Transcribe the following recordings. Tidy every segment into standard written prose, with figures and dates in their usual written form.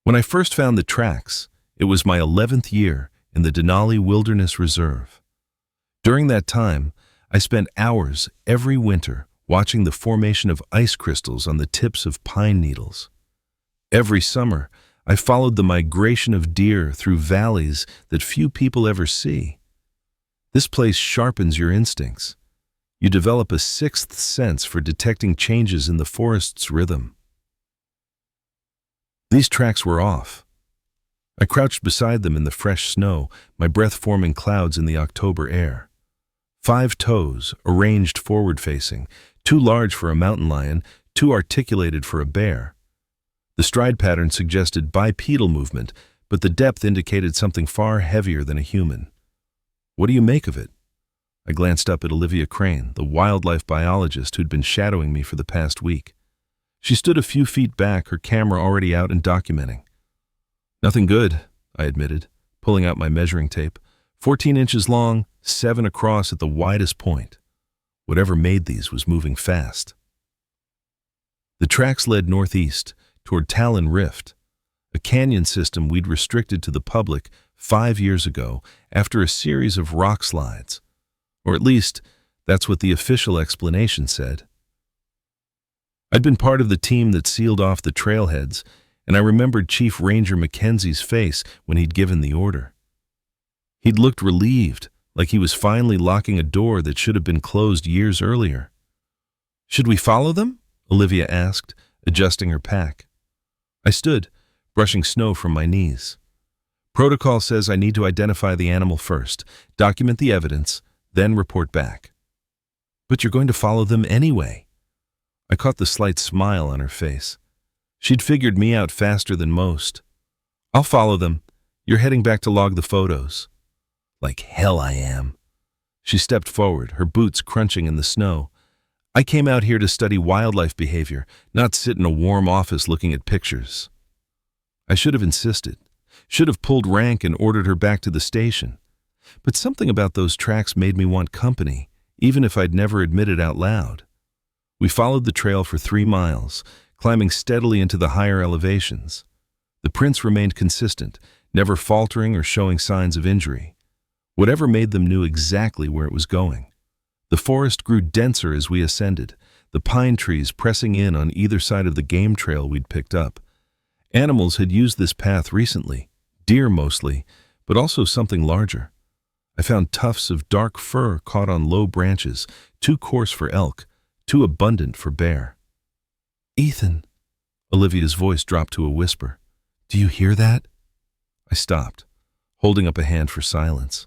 When I first found the tracks, it was my 11th year in the Denali Wilderness Reserve. During that time, I spent hours every winter watching the formation of ice crystals on the tips of pine needles. Every summer, I followed the migration of deer through valleys that few people ever see. This place sharpens your instincts. You develop a sixth sense for detecting changes in the forest's rhythm. These tracks were off. I crouched beside them in the fresh snow, my breath forming clouds in the October air. 5 toes, arranged forward-facing, too large for a mountain lion, too articulated for a bear. The stride pattern suggested bipedal movement, but the depth indicated something far heavier than a human. What do you make of it? I glanced up at Olivia Crane, the wildlife biologist who'd been shadowing me for the past week. She stood a few feet back, her camera already out and documenting. Nothing good, I admitted, pulling out my measuring tape. 14 inches long, 7 across at the widest point. Whatever made these was moving fast. The tracks led northeast, toward Talon Rift, a canyon system we'd restricted to the public 5 years ago after a series of rock slides. Or at least, that's what the official explanation said. I'd been part of the team that sealed off the trailheads, and I remembered Chief Ranger Mackenzie's face when he'd given the order. He'd looked relieved, like he was finally locking a door that should have been closed years earlier. "Should we follow them?" Olivia asked, adjusting her pack. I stood, brushing snow from my knees. "Protocol says I need to identify the animal first, document the evidence, then report back." "But you're going to follow them anyway." I caught the slight smile on her face. She'd figured me out faster than most. "I'll follow them. You're heading back to log the photos." "Like hell I am." She stepped forward, her boots crunching in the snow. "I came out here to study wildlife behavior, not sit in a warm office looking at pictures." I should have insisted, should have pulled rank and ordered her back to the station. But something about those tracks made me want company, even if I'd never admitted out loud. We followed the trail for 3 miles, climbing steadily into the higher elevations. The prints remained consistent, never faltering or showing signs of injury. Whatever made them knew exactly where it was going. The forest grew denser as we ascended, the pine trees pressing in on either side of the game trail we'd picked up. Animals had used this path recently, deer mostly, but also something larger. I found tufts of dark fur caught on low branches, too coarse for elk, too abundant for bear. "Ethan," Olivia's voice dropped to a whisper. "Do you hear that?" I stopped, holding up a hand for silence.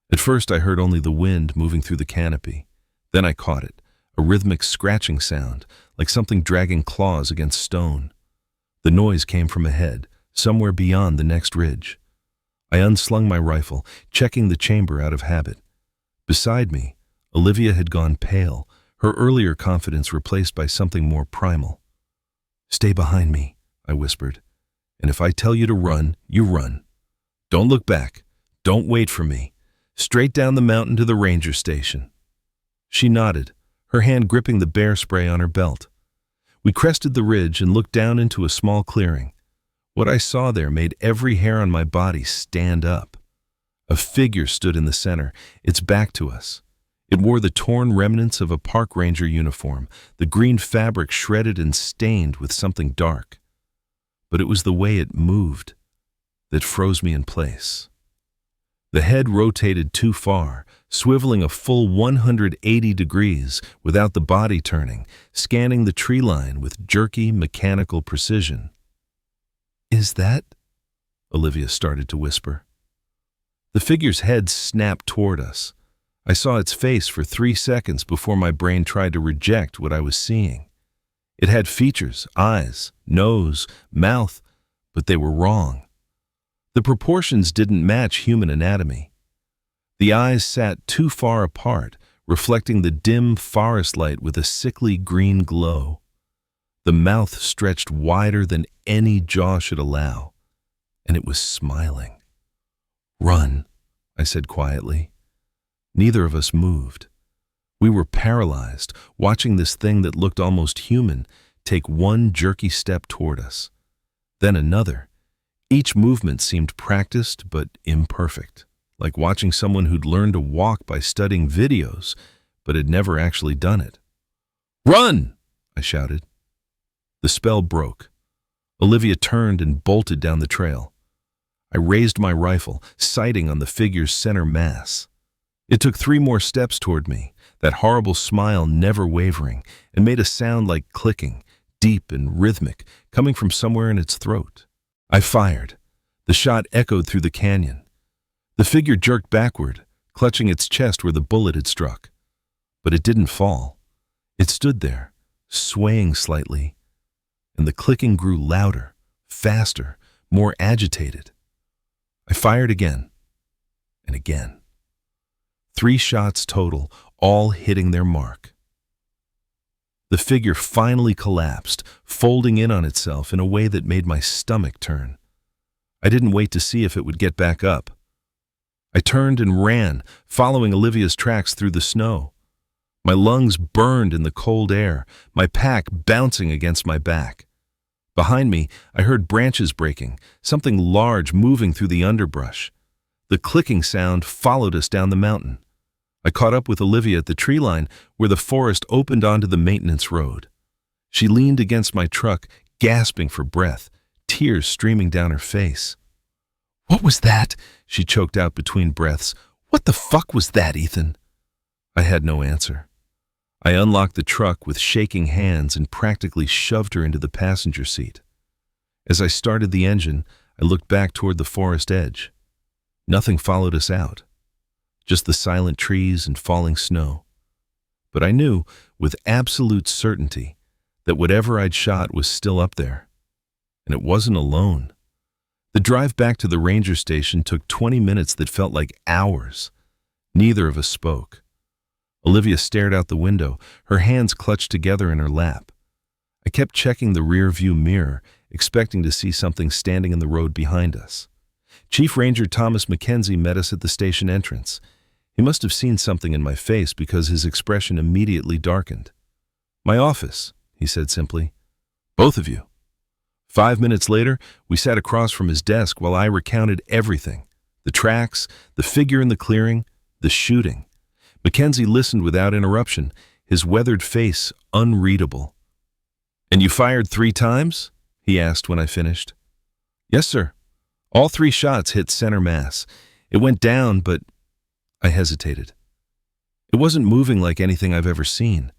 At first I heard only the wind moving through the canopy. Then I caught it, a rhythmic scratching sound, like something dragging claws against stone. The noise came from ahead, somewhere beyond the next ridge. I unslung my rifle, checking the chamber out of habit. Beside me, Olivia had gone pale, her earlier confidence replaced by something more primal. "Stay behind me," I whispered, "and if I tell you to run, you run. Don't look back. Don't wait for me. Straight down the mountain to the ranger station." She nodded, her hand gripping the bear spray on her belt. We crested the ridge and looked down into a small clearing. What I saw there made every hair on my body stand up. A figure stood in the center, its back to us. It wore the torn remnants of a park ranger uniform, the green fabric shredded and stained with something dark. But it was the way it moved that froze me in place. The head rotated too far, swiveling a full 180 degrees without the body turning, scanning the tree line with jerky, mechanical precision. "Is that?" Olivia started to whisper. The figure's head snapped toward us. I saw its face for 3 seconds before my brain tried to reject what I was seeing. It had features, eyes, nose, mouth, but they were wrong. The proportions didn't match human anatomy. The eyes sat too far apart, reflecting the dim forest light with a sickly green glow. The mouth stretched wider than any jaw should allow, and it was smiling. "Run," I said quietly. Neither of us moved. We were paralyzed, watching this thing that looked almost human take one jerky step toward us. Then another, Each movement seemed practiced but imperfect, like watching someone who'd learned to walk by studying videos but had never actually done it. "Run!" I shouted. The spell broke. Olivia turned and bolted down the trail. I raised my rifle, sighting on the figure's center mass. It took 3 more steps toward me, that horrible smile never wavering, and made a sound like clicking, deep and rhythmic, coming from somewhere in its throat. I fired. The shot echoed through the canyon. The figure jerked backward, clutching its chest where the bullet had struck. But it didn't fall. It stood there, swaying slightly, and the clicking grew louder, faster, more agitated. I fired again, and again. 3 shots total, all hitting their mark. The figure finally collapsed, folding in on itself in a way that made my stomach turn. I didn't wait to see if it would get back up. I turned and ran, following Olivia's tracks through the snow. My lungs burned in the cold air, my pack bouncing against my back. Behind me, I heard branches breaking, something large moving through the underbrush. The clicking sound followed us down the mountain. I caught up with Olivia at the tree line where the forest opened onto the maintenance road. She leaned against my truck, gasping for breath, tears streaming down her face. "What was that?" she choked out between breaths. "What the fuck was that, Ethan?" I had no answer. I unlocked the truck with shaking hands and practically shoved her into the passenger seat. As I started the engine, I looked back toward the forest edge. Nothing followed us out. Just the silent trees and falling snow. But I knew, with absolute certainty, that whatever I'd shot was still up there. And it wasn't alone. The drive back to the ranger station took 20 minutes that felt like hours. Neither of us spoke. Olivia stared out the window, her hands clutched together in her lap. I kept checking the rear-view mirror, expecting to see something standing in the road behind us. Chief Ranger Thomas Mackenzie met us at the station entrance. He must have seen something in my face because his expression immediately darkened. "My office," he said simply. "Both of you." 5 minutes later, we sat across from his desk while I recounted everything. The tracks, the figure in the clearing, the shooting. Mackenzie listened without interruption, his weathered face unreadable. "And you fired 3 times?" he asked when I finished. "Yes, sir. All 3 shots hit center mass. It went down, but..." I hesitated. It wasn't moving like anything I've ever seen.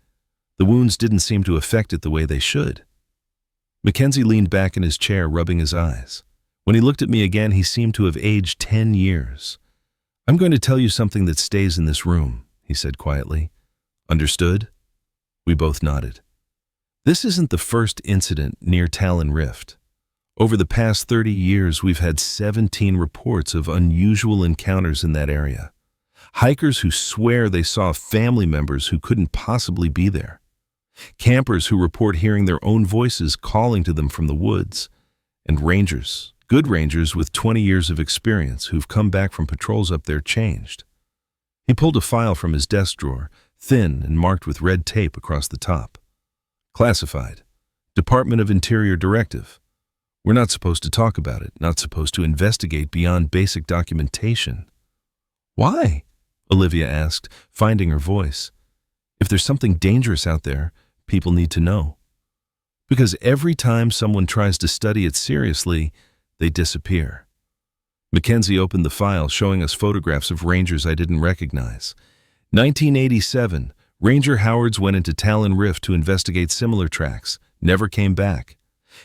The wounds didn't seem to affect it the way they should. Mackenzie leaned back in his chair, rubbing his eyes. When he looked at me again, he seemed to have aged 10 years. "I'm going to tell you something that stays in this room," he said quietly. "Understood?" We both nodded. This isn't the first incident near Talon Rift. Over the past 30 years, we've had 17 reports of unusual encounters in that area. Hikers who swear they saw family members who couldn't possibly be there. Campers who report hearing their own voices calling to them from the woods. And rangers, good rangers with 20 years of experience who've come back from patrols up there changed. He pulled a file from his desk drawer, thin and marked with red tape across the top. "Classified. Department of Interior Directive. We're not supposed to talk about it, not supposed to investigate beyond basic documentation." "Why?" Olivia asked, finding her voice. "If there's something dangerous out there, people need to know." "Because every time someone tries to study it seriously, they disappear." Mackenzie opened the file, showing us photographs of rangers I didn't recognize. 1987, Ranger Howards went into Talon Rift to investigate similar tracks, never came back.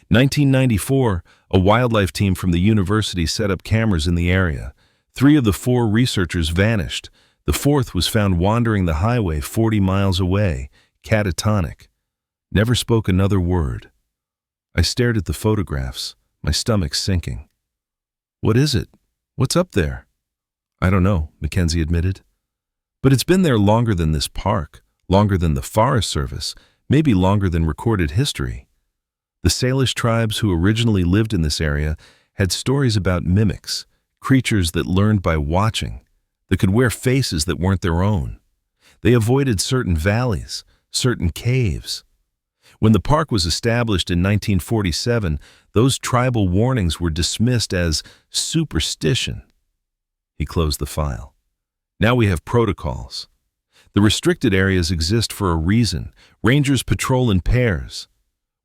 1994, a wildlife team from the university set up cameras in the area. 3 of the 4 researchers vanished. The 4th was found wandering the highway 40 miles away, catatonic. Never spoke another word. I stared at the photographs, my stomach sinking. "What is it? What's up there?" "I don't know," Mackenzie admitted. "But it's been there longer than this park, longer than the Forest Service, maybe longer than recorded history." The Salish tribes who originally lived in this area had stories about mimics, creatures that learned by watching, that could wear faces that weren't their own. They avoided certain valleys, certain caves. When the park was established in 1947, those tribal warnings were dismissed as superstition. He closed the file. Now we have protocols. The restricted areas exist for a reason. Rangers patrol in pairs.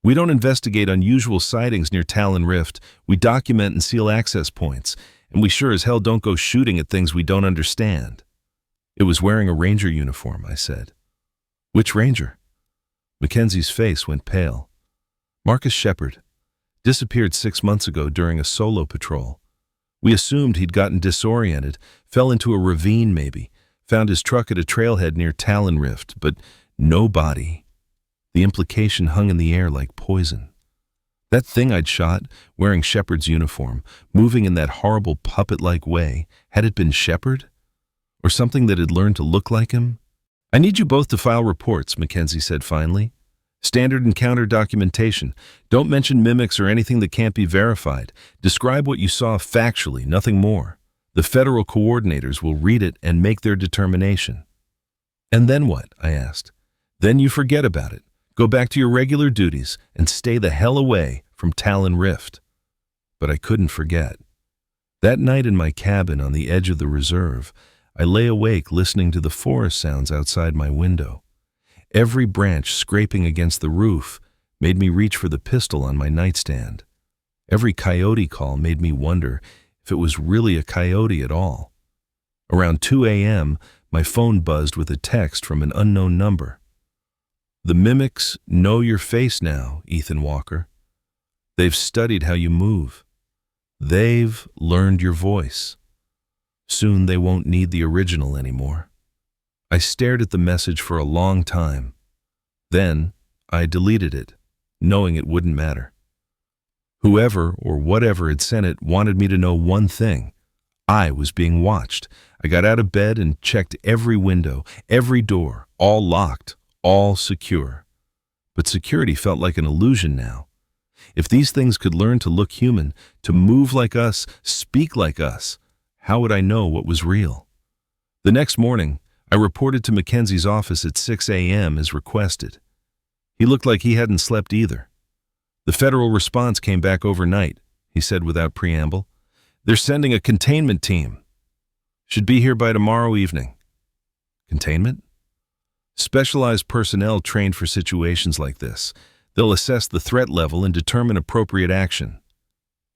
We don't investigate unusual sightings near Talon Rift. We document and seal access points, and we sure as hell don't go shooting at things we don't understand. It was wearing a ranger uniform, I said. Which ranger? Mackenzie's face went pale. Marcus Shepard. Disappeared 6 months ago during a solo patrol. We assumed he'd gotten disoriented, fell into a ravine maybe, found his truck at a trailhead near Talon Rift, but no body. The implication hung in the air like poison. That thing I'd shot, wearing Shepard's uniform, moving in that horrible puppet-like way, had it been Shepard? Or something that had learned to look like him? I need you both to file reports, Mackenzie said finally. Standard encounter documentation. Don't mention mimics or anything that can't be verified. Describe what you saw factually, nothing more. The federal coordinators will read it and make their determination. And then what? I asked. Then you forget about it. Go back to your regular duties and stay the hell away from Talon Rift. But I couldn't forget. That night in my cabin on the edge of the reserve, I lay awake listening to the forest sounds outside my window. Every branch scraping against the roof made me reach for the pistol on my nightstand. Every coyote call made me wonder if it was really a coyote at all. Around 2 a.m., my phone buzzed with a text from an unknown number. The mimics know your face now, Ethan Walker. They've studied how you move. They've learned your voice. Soon they won't need the original anymore. I stared at the message for a long time. Then I deleted it, knowing it wouldn't matter. Whoever or whatever had sent it wanted me to know one thing. I was being watched. I got out of bed and checked every window, every door, all locked, all secure. But security felt like an illusion now. If these things could learn to look human, to move like us, speak like us, how would I know what was real? The next morning, I reported to Mackenzie's office at 6 a.m. as requested. He looked like he hadn't slept either. The federal response came back overnight, he said without preamble. They're sending a containment team. Should be here by tomorrow evening. Containment? Specialized personnel trained for situations like this. They'll assess the threat level and determine appropriate action.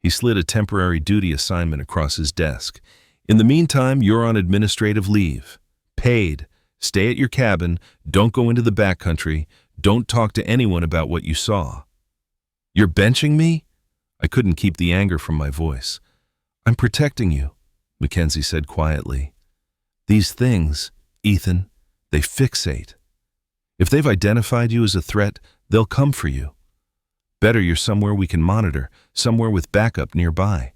He slid a temporary duty assignment across his desk. In the meantime, you're on administrative leave. Paid. Stay at your cabin. Don't go into the backcountry. Don't talk to anyone about what you saw. You're benching me? I couldn't keep the anger from my voice. I'm protecting you, Mackenzie said quietly. These things, Ethan, they fixate. If they've identified you as a threat, they'll come for you. Better you're somewhere we can monitor, somewhere with backup nearby.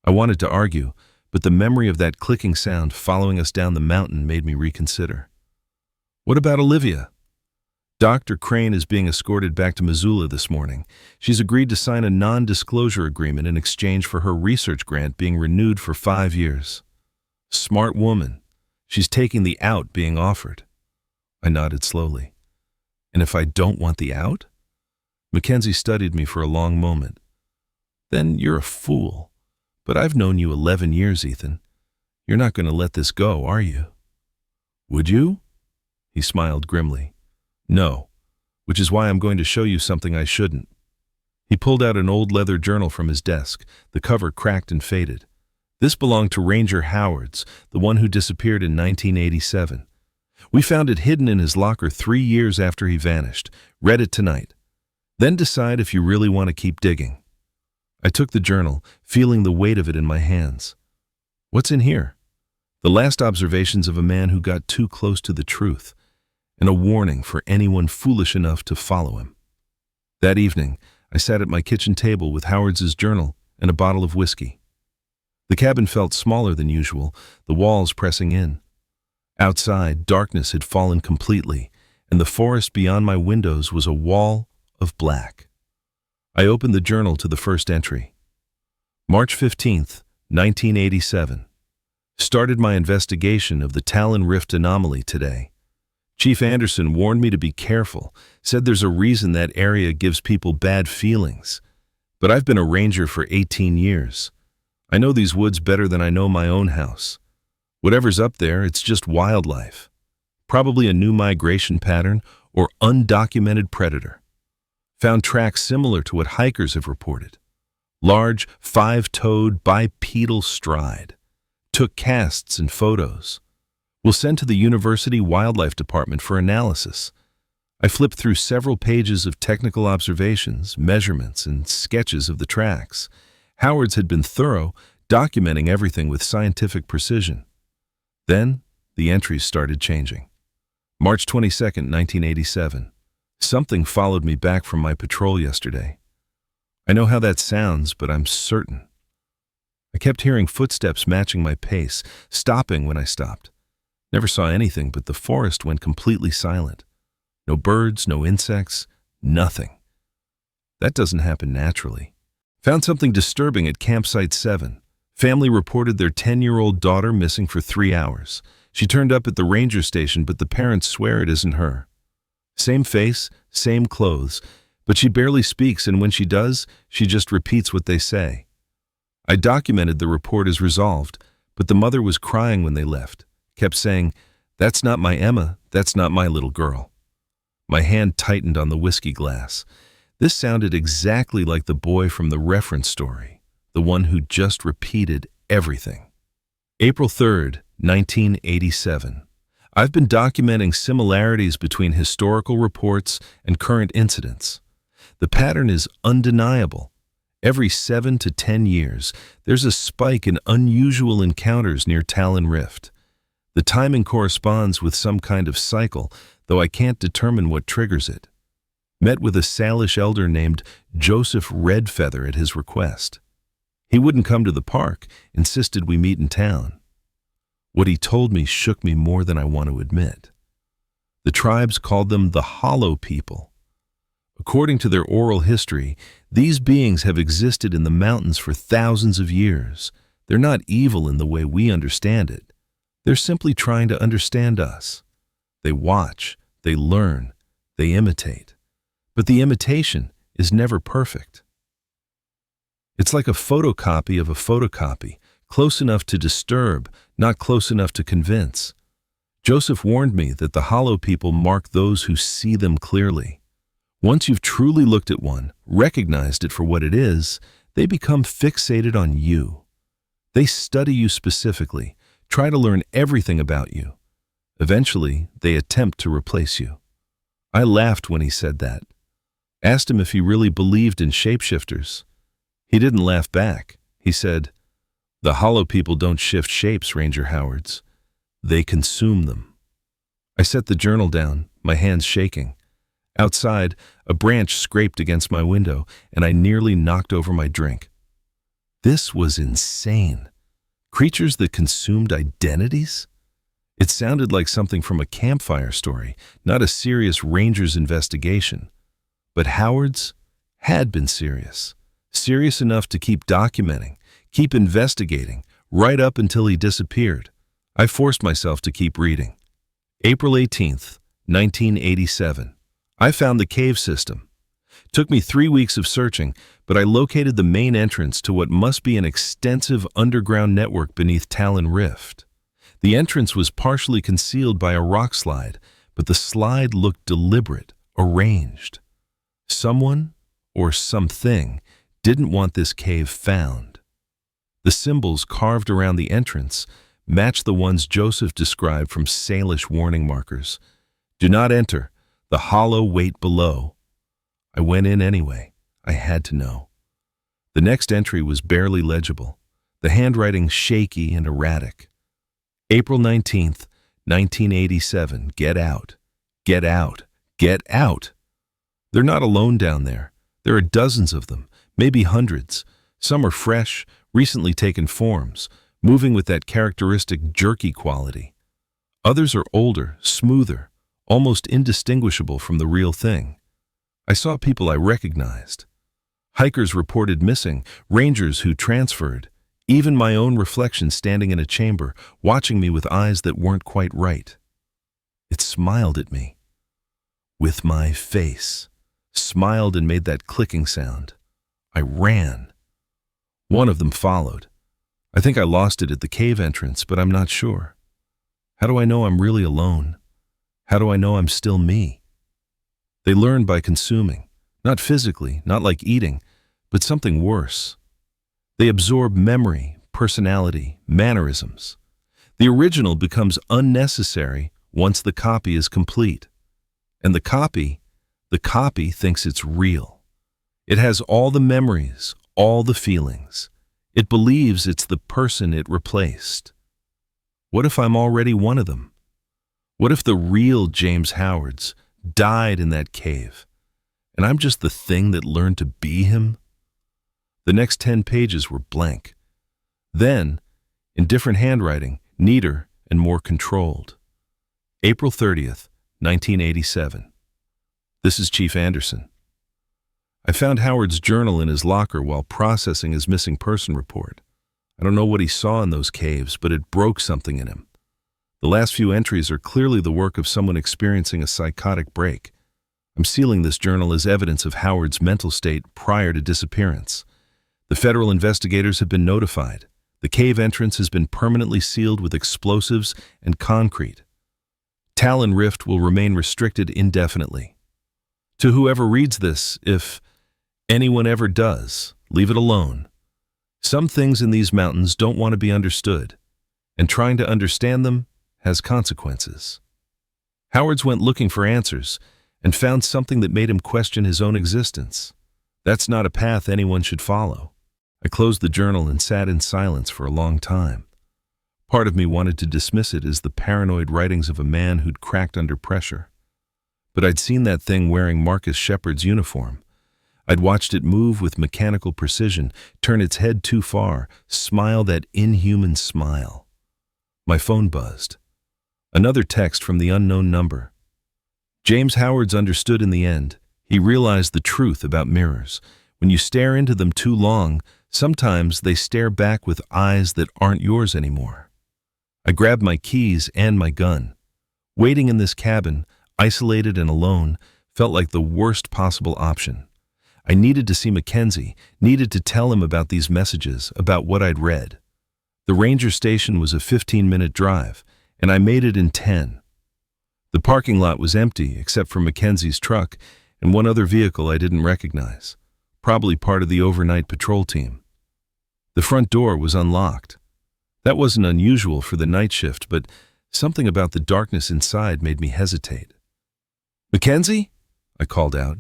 I wanted to argue, but the memory of that clicking sound following us down the mountain made me reconsider. What about Olivia? Dr. Crane is being escorted back to Missoula this morning. She's agreed to sign a non-disclosure agreement in exchange for her research grant being renewed for 5 years. Smart woman. She's taking the out being offered. I nodded slowly. And if I don't want the out? Mackenzie studied me for a long moment. Then you're a fool. But I've known you 11 years, Ethan. You're not going to let this go, are you? Would you? He smiled grimly. No, which is why I'm going to show you something I shouldn't. He pulled out an old leather journal from his desk, the cover cracked and faded. This belonged to Ranger Howards, the one who disappeared in 1987. We found it hidden in his locker 3 years after he vanished. Read it tonight. Then decide if you really want to keep digging. I took the journal, feeling the weight of it in my hands. What's in here? The last observations of a man who got too close to the truth, and a warning for anyone foolish enough to follow him. That evening, I sat at my kitchen table with Howard's journal and a bottle of whiskey. The cabin felt smaller than usual, the walls pressing in. Outside, darkness had fallen completely, and the forest beyond my windows was a wall of black. I opened the journal to the first entry. March 15th, 1987. Started my investigation of the Talon Rift anomaly today. Chief Anderson warned me to be careful, said there's a reason that area gives people bad feelings. But I've been a ranger for 18 years. I know these woods better than I know my own house. Whatever's up there, it's just wildlife. Probably a new migration pattern or undocumented predator. Found tracks similar to what hikers have reported. Large, five-toed bipedal stride. Took casts and photos. We'll send to the University Wildlife Department for analysis. I flipped through several pages of technical observations, measurements, and sketches of the tracks. Howard's had been thorough, documenting everything with scientific precision. Then, the entries started changing. March 22, 1987. Something followed me back from my patrol yesterday. I know how that sounds, but I'm certain. I kept hearing footsteps matching my pace, stopping when I stopped. Never saw anything, but the forest went completely silent. No birds, no insects, nothing. That doesn't happen naturally. Found something disturbing at Campsite 7. Family reported their 10-year-old daughter missing for 3 hours. She turned up at the ranger station, but the parents swear it isn't her. Same face, same clothes, but she barely speaks, and when she does, she just repeats what they say. I documented the report as resolved, but the mother was crying when they left, kept saying, "That's not my Emma, that's not my little girl." My hand tightened on the whiskey glass. This sounded exactly like the boy from the reference story, the one who just repeated everything. April 3rd, 1987. I've been documenting similarities between historical reports and current incidents. The pattern is undeniable. Every 7 to 10 years, there's a spike in unusual encounters near Talon Rift. The timing corresponds with some kind of cycle, though I can't determine what triggers it. Met with a Salish elder named Joseph Redfeather at his request. He wouldn't come to the park, insisted we meet in town. What he told me shook me more than I want to admit. The tribes called them the Hollow People. According to their oral history, these beings have existed in the mountains for thousands of years. They're not evil in the way we understand it. They're simply trying to understand us. They watch, they learn, they imitate. But the imitation is never perfect. It's like a photocopy of a photocopy, close enough to disturb, not close enough to convince. Joseph warned me that the Hollow People mark those who see them clearly. Once you've truly looked at one, recognized it for what it is, they become fixated on you. They study you specifically, try to learn everything about you. Eventually, they attempt to replace you. I laughed when he said that. Asked him if he really believed in shapeshifters. He didn't laugh back. He said, "The Hollow People don't shift shapes, Ranger Howards. They consume them." I set the journal down, my hands shaking. Outside, a branch scraped against my window, and I nearly knocked over my drink. This was insane. Creatures that consumed identities? It sounded like something from a campfire story, not a serious ranger's investigation. But Howard's had been serious. Serious enough to keep documenting, keep investigating, right up until he disappeared. I forced myself to keep reading. April 18th, 1987. I found the cave system. Took me 3 weeks of searching, but I located the main entrance to what must be an extensive underground network beneath Talon Rift. The entrance was partially concealed by a rock slide, but the slide looked deliberate, arranged. Someone, or something, didn't want this cave found. The symbols carved around the entrance matched the ones Joseph described from Salish warning markers. "Do not enter. The hollow wait below." I went in anyway. I had to know. The next entry was barely legible, the handwriting shaky and erratic. April 19th, 1987. Get out. Get out. Get out. They're not alone down there. There are dozens of them, maybe hundreds. Some are fresh, recently taken forms, moving with that characteristic jerky quality. Others are older, smoother, almost indistinguishable from the real thing. I saw people I recognized. Hikers reported missing, rangers who transferred, even my own reflection standing in a chamber, watching me with eyes that weren't quite right. It smiled at me. With my face. Smiled and made that clicking sound. I ran. One of them followed. I think I lost it at the cave entrance, but I'm not sure. How do I know I'm really alone? How do I know I'm still me? They learn by consuming, not physically, not like eating, but something worse. They absorb memory, personality, mannerisms. The original becomes unnecessary once the copy is complete. And the copy thinks it's real. It has all the memories, all the feelings. It believes it's the person it replaced. What if I'm already one of them? What if the real James Howards died in that cave, and I'm just the thing that learned to be him? The next 10 pages were blank. Then, in different handwriting, neater and more controlled. April 30th, 1987. This is Chief Anderson. I found Howard's journal in his locker while processing his missing person report. I don't know what he saw in those caves, but it broke something in him. The last few entries are clearly the work of someone experiencing a psychotic break. I'm sealing this journal as evidence of Howard's mental state prior to disappearance. The federal investigators have been notified. The cave entrance has been permanently sealed with explosives and concrete. Talon Rift will remain restricted indefinitely. To whoever reads this, if anyone ever does, leave it alone. Some things in these mountains don't want to be understood, and trying to understand them has consequences. Howards went looking for answers and found something that made him question his own existence. That's not a path anyone should follow. I closed the journal and sat in silence for a long time. Part of me wanted to dismiss it as the paranoid writings of a man who'd cracked under pressure. But I'd seen that thing wearing Marcus Shepard's uniform. I'd watched it move with mechanical precision, turn its head too far, smile that inhuman smile. My phone buzzed. Another text from the unknown number. James Howards understood in the end. He realized the truth about mirrors. When you stare into them too long, sometimes they stare back with eyes that aren't yours anymore. I grabbed my keys and my gun. Waiting in this cabin, isolated and alone, felt like the worst possible option. I needed to see Mackenzie, needed to tell him about these messages, about what I'd read. The ranger station was a 15-minute drive, and I made it in 10. The parking lot was empty except for Mackenzie's truck and one other vehicle I didn't recognize, probably part of the overnight patrol team. The front door was unlocked. That wasn't unusual for the night shift, but something about the darkness inside made me hesitate. "Mackenzie?" I called out,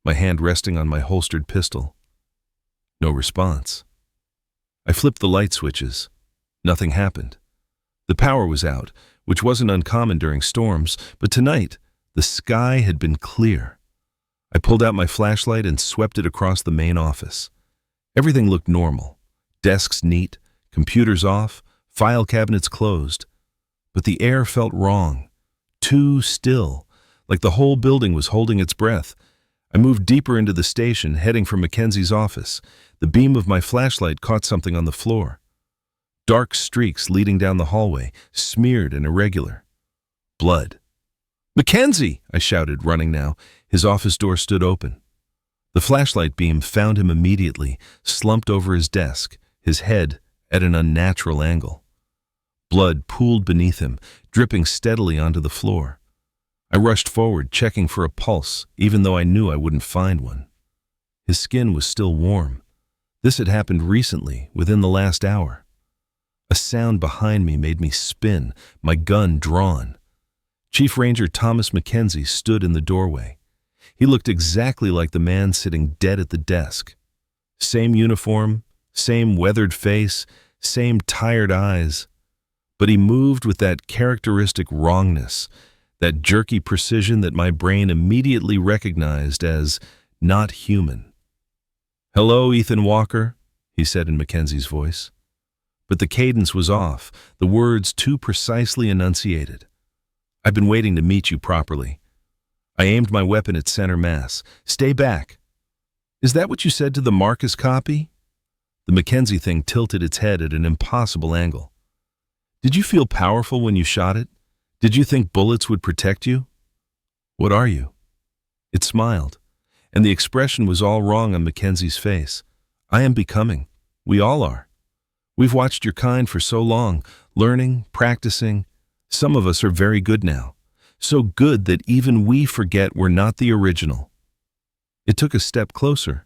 my hand resting on my holstered pistol. No response. I flipped the light switches. Nothing happened. The power was out, which wasn't uncommon during storms, but tonight, the sky had been clear. I pulled out my flashlight and swept it across the main office. Everything looked normal. Desks neat, computers off, file cabinets closed. But the air felt wrong. Too still, like the whole building was holding its breath. I moved deeper into the station, heading for Mackenzie's office. The beam of my flashlight caught something on the floor. Dark streaks leading down the hallway, smeared and irregular. Blood. "Mackenzie!" I shouted, running now. His office door stood open. The flashlight beam found him immediately, slumped over his desk, his head at an unnatural angle. Blood pooled beneath him, dripping steadily onto the floor. I rushed forward, checking for a pulse, even though I knew I wouldn't find one. His skin was still warm. This had happened recently, within the last hour. A sound behind me made me spin, my gun drawn. Chief Ranger Thomas Mackenzie stood in the doorway. He looked exactly like the man sitting dead at the desk. Same uniform, same weathered face, same tired eyes. But he moved with that characteristic wrongness, that jerky precision that my brain immediately recognized as not human. "Hello, Ethan Walker," he said in Mackenzie's voice. But the cadence was off, the words too precisely enunciated. "I've been waiting to meet you properly." I aimed my weapon at center mass. "Stay back." "Is that what you said to the Marcus copy?" The Mackenzie thing tilted its head at an impossible angle. "Did you feel powerful when you shot it? Did you think bullets would protect you? What are you? It smiled, and the expression was all wrong on Mackenzie's face. I am becoming. We all are. We've watched your kind for so long, learning, practicing. Some of us are very good now. So good that even we forget we're not the original. It took a step closer.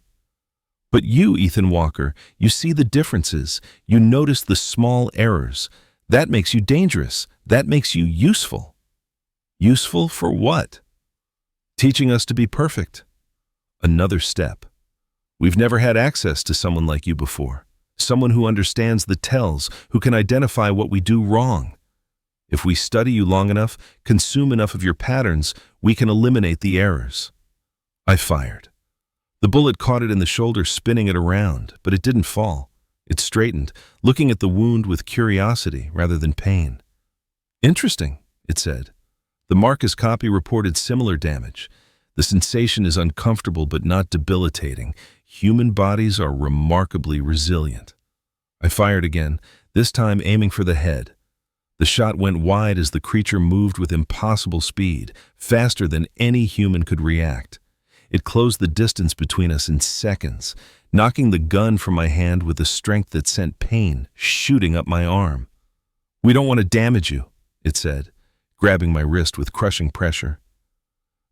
But you, Ethan Walker, you see the differences. You notice the small errors. That makes you dangerous. That makes you useful. Useful for what? Teaching us to be perfect. Another step. We've never had access to someone like you before. Someone who understands the tells, who can identify what we do wrong. If we study you long enough, consume enough of your patterns, we can eliminate the errors. I fired. The bullet caught it in the shoulder, spinning it around, but it didn't fall. It straightened, looking at the wound with curiosity rather than pain. Interesting, it said. The Marcus copy reported similar damage. The sensation is uncomfortable but not debilitating. Human bodies are remarkably resilient. I fired again, this time aiming for the head. The shot went wide as the creature moved with impossible speed, faster than any human could react. It closed the distance between us in seconds, knocking the gun from my hand with a strength that sent pain shooting up my arm. We don't want to damage you, it said, grabbing my wrist with crushing pressure.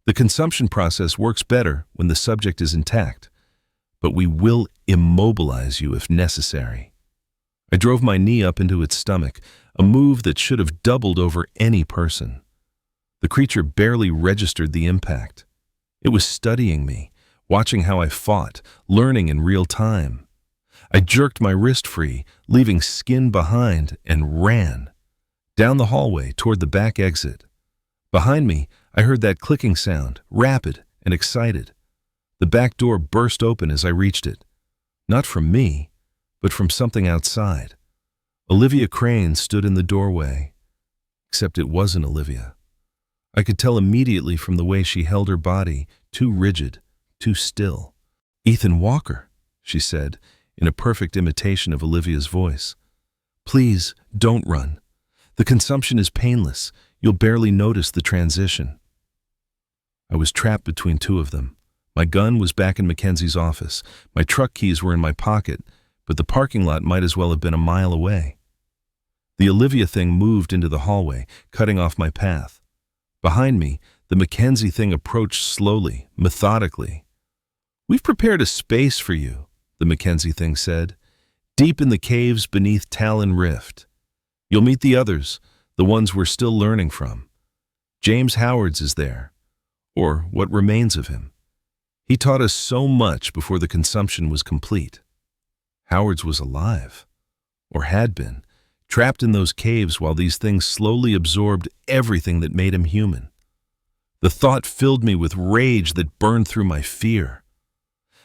The consumption process works better when the subject is intact, but we will immobilize you if necessary. I drove my knee up into its stomach, a move that should have doubled over any person. The creature barely registered the impact. It was studying me, watching how I fought, learning in real time. I jerked my wrist free, leaving skin behind, and ran. Down the hallway toward the back exit. Behind me, I heard that clicking sound, rapid and excited. The back door burst open as I reached it. Not from me, but from something outside. Olivia Crane stood in the doorway. Except it wasn't Olivia. I could tell immediately from the way she held her body, too rigid, too still. "Ethan Walker," she said, in a perfect imitation of Olivia's voice. "Please, don't run. The consumption is painless. You'll barely notice the transition." I was trapped between two of them. My gun was back in Mackenzie's office. My truck keys were in my pocket, but the parking lot might as well have been a mile away. The Olivia thing moved into the hallway, cutting off my path. Behind me, the Mackenzie thing approached slowly, methodically. "We've prepared a space for you," the Mackenzie thing said, "deep in the caves beneath Talon Rift. You'll meet the others, the ones we're still learning from. James Howard's is there, or what remains of him. He taught us so much before the consumption was complete." Howard's was alive, or had been, trapped in those caves while these things slowly absorbed everything that made him human. The thought filled me with rage that burned through my fear.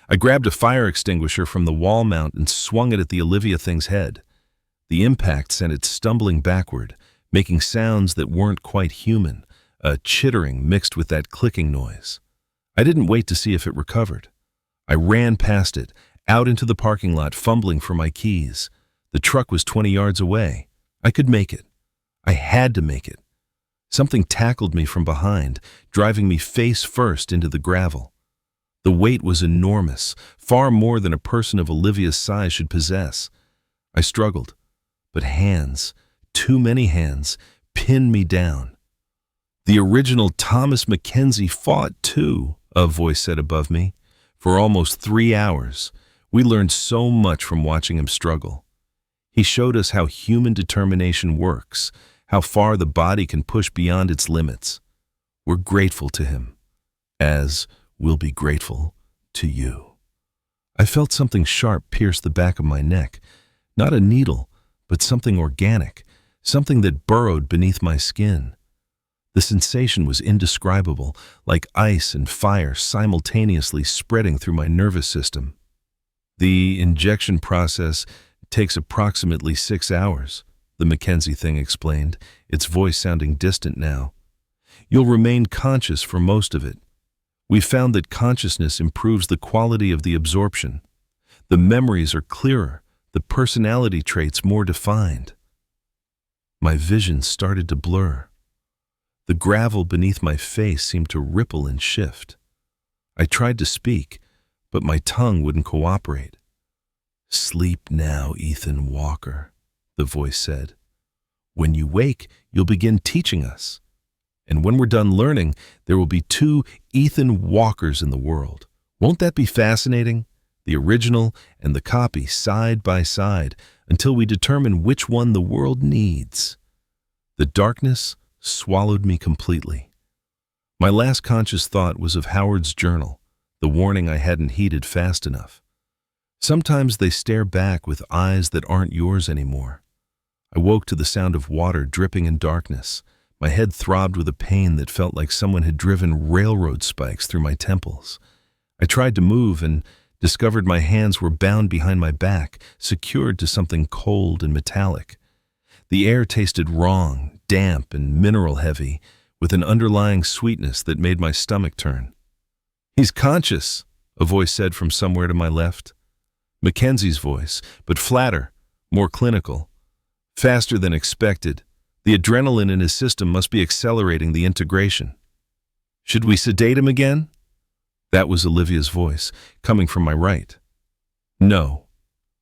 I grabbed a fire extinguisher from the wall mount and swung it at the Olivia thing's head. The impact sent it stumbling backward, making sounds that weren't quite human, a chittering mixed with that clicking noise. I didn't wait to see if it recovered. I ran past it, out into the parking lot, fumbling for my keys. The truck was 20 yards away. I could make it. I had to make it. Something tackled me from behind, driving me face first into the gravel. The weight was enormous, far more than a person of Olivia's size should possess. I struggled, but hands, too many hands, pinned me down. "The original Thomas Mackenzie fought too," a voice said above me. "For almost 3 hours. We learned so much from watching him struggle. He showed us how human determination works, how far the body can push beyond its limits. We're grateful to him, as we'll be grateful to you." I felt something sharp pierce the back of my neck. Not a needle, but something organic, something that burrowed beneath my skin. The sensation was indescribable, like ice and fire simultaneously spreading through my nervous system. "The injection process takes approximately 6 hours, the Mackenzie thing explained, its voice sounding distant now. "You'll remain conscious for most of it. We found that consciousness improves the quality of the absorption. The memories are clearer, the personality traits more defined." My vision started to blur. The gravel beneath my face seemed to ripple and shift. I tried to speak, but my tongue wouldn't cooperate. "Sleep now, Ethan Walker," the voice said. "When you wake, you'll begin teaching us. And when we're done learning, there will be 2 Ethan Walkers in the world. Won't that be fascinating? The original and the copy side by side until we determine which one the world needs." The darkness swallowed me completely. My last conscious thought was of Howard's journal, the warning I hadn't heeded fast enough. Sometimes they stare back with eyes that aren't yours anymore. I woke to the sound of water dripping in darkness. My head throbbed with a pain that felt like someone had driven railroad spikes through my temples. I tried to move and discovered my hands were bound behind my back, secured to something cold and metallic. The air tasted wrong, damp and mineral-heavy, with an underlying sweetness that made my stomach turn. "He's conscious," a voice said from somewhere to my left. Mackenzie's voice, but flatter, more clinical. Faster than expected. The adrenaline in his system must be accelerating the integration. "Should we sedate him again?" That was Olivia's voice, coming from my right. "No.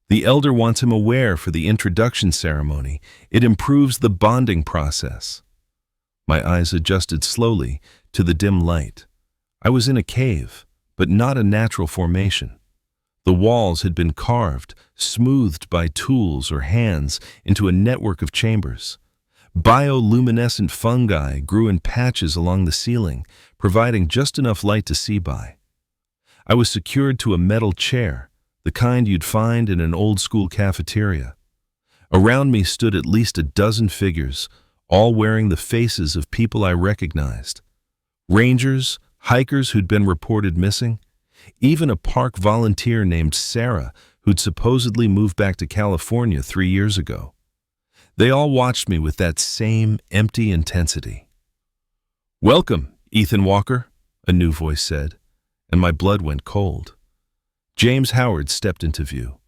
The elder wants him aware for the introduction ceremony. It improves the bonding process." My eyes adjusted slowly to the dim light. I was in a cave, but not a natural formation. The walls had been carved, smoothed by tools or hands into a network of chambers. Bioluminescent fungi grew in patches along the ceiling, providing just enough light to see by. I was secured to a metal chair, the kind you'd find in an old-school cafeteria. Around me stood at least a dozen figures, all wearing the faces of people I recognized. Rangers, hikers who'd been reported missing, even a park volunteer named Sarah who'd supposedly moved back to California 3 years ago. They all watched me with that same empty intensity. "Welcome, Ethan Walker," a new voice said, and my blood went cold. James Howard stepped into view,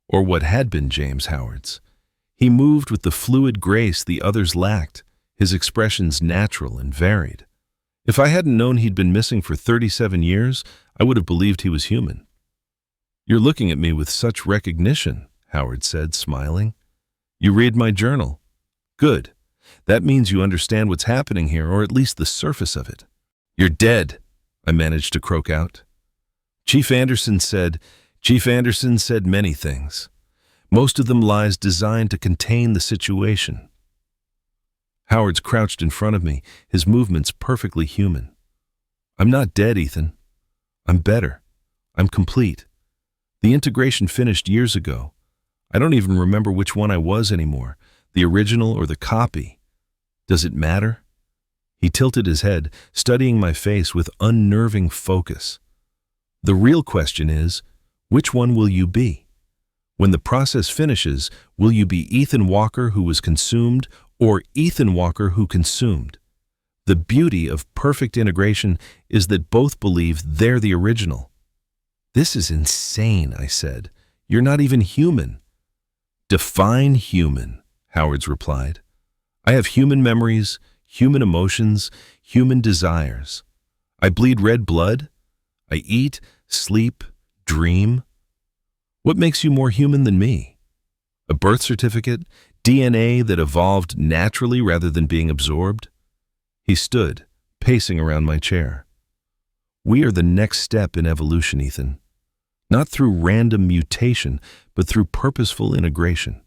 or what had been James Howard's. He moved with the fluid grace the others lacked, his expressions natural and varied. If I hadn't known he'd been missing for 37 years, I would have believed he was human. "You're looking at me with such recognition," Howard said, smiling. "You read my journal. Good. That means you understand what's happening here, or at least the surface of it." "You're dead," I managed to croak out. Chief Anderson said many things. Most of them lies designed to contain the situation." Howard's crouched in front of me, his movements perfectly human. "I'm not dead, Ethan. I'm better. I'm complete. The integration finished years ago. I don't even remember which one I was anymore, the original or the copy. Does it matter?" He tilted his head, studying my face with unnerving focus. "The real question is, which one will you be? When the process finishes, will you be Ethan Walker who was consumed or Ethan Walker who consumed? The beauty of perfect integration is that both believe they're the original." "This is insane," I said. "You're not even human." "Define human," Howard's replied. "I have human memories, human emotions, human desires. I bleed red blood. I eat, sleep, dream. What makes you more human than me? A birth certificate, DNA that evolved naturally rather than being absorbed?" He stood, pacing around my chair. "We are the next step in evolution, Ethan. Not through random mutation, but through purposeful integration.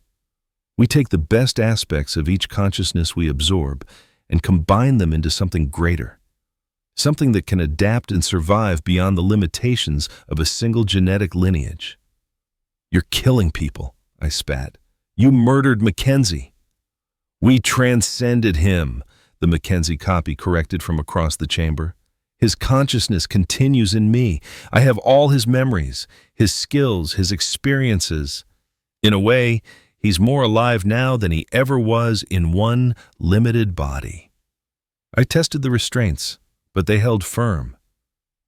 We take the best aspects of each consciousness we absorb and combine them into something greater. Something that can adapt and survive beyond the limitations of a single genetic lineage." "You're killing people," I spat. "You murdered Mackenzie." "We transcended him," the Mackenzie copy corrected from across the chamber. "His consciousness continues in me. I have all his memories, his skills, his experiences. In a way, he's more alive now than he ever was in one limited body." I tested the restraints, but they held firm.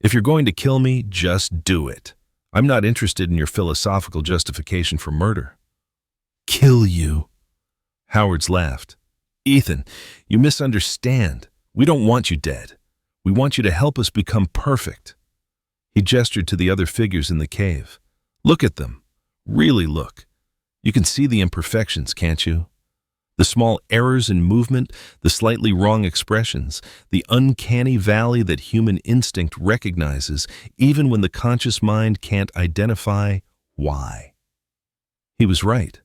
"If you're going to kill me, just do it. I'm not interested in your philosophical justification for murder." "Kill you?" Howard's laughed. "Ethan, you misunderstand. We don't want you dead. We want you to help us become perfect." He gestured to the other figures in the cave. "Look at them. Really look. You can see the imperfections, can't you? The small errors in movement, the slightly wrong expressions, the uncanny valley that human instinct recognizes even when the conscious mind can't identify why." He was right.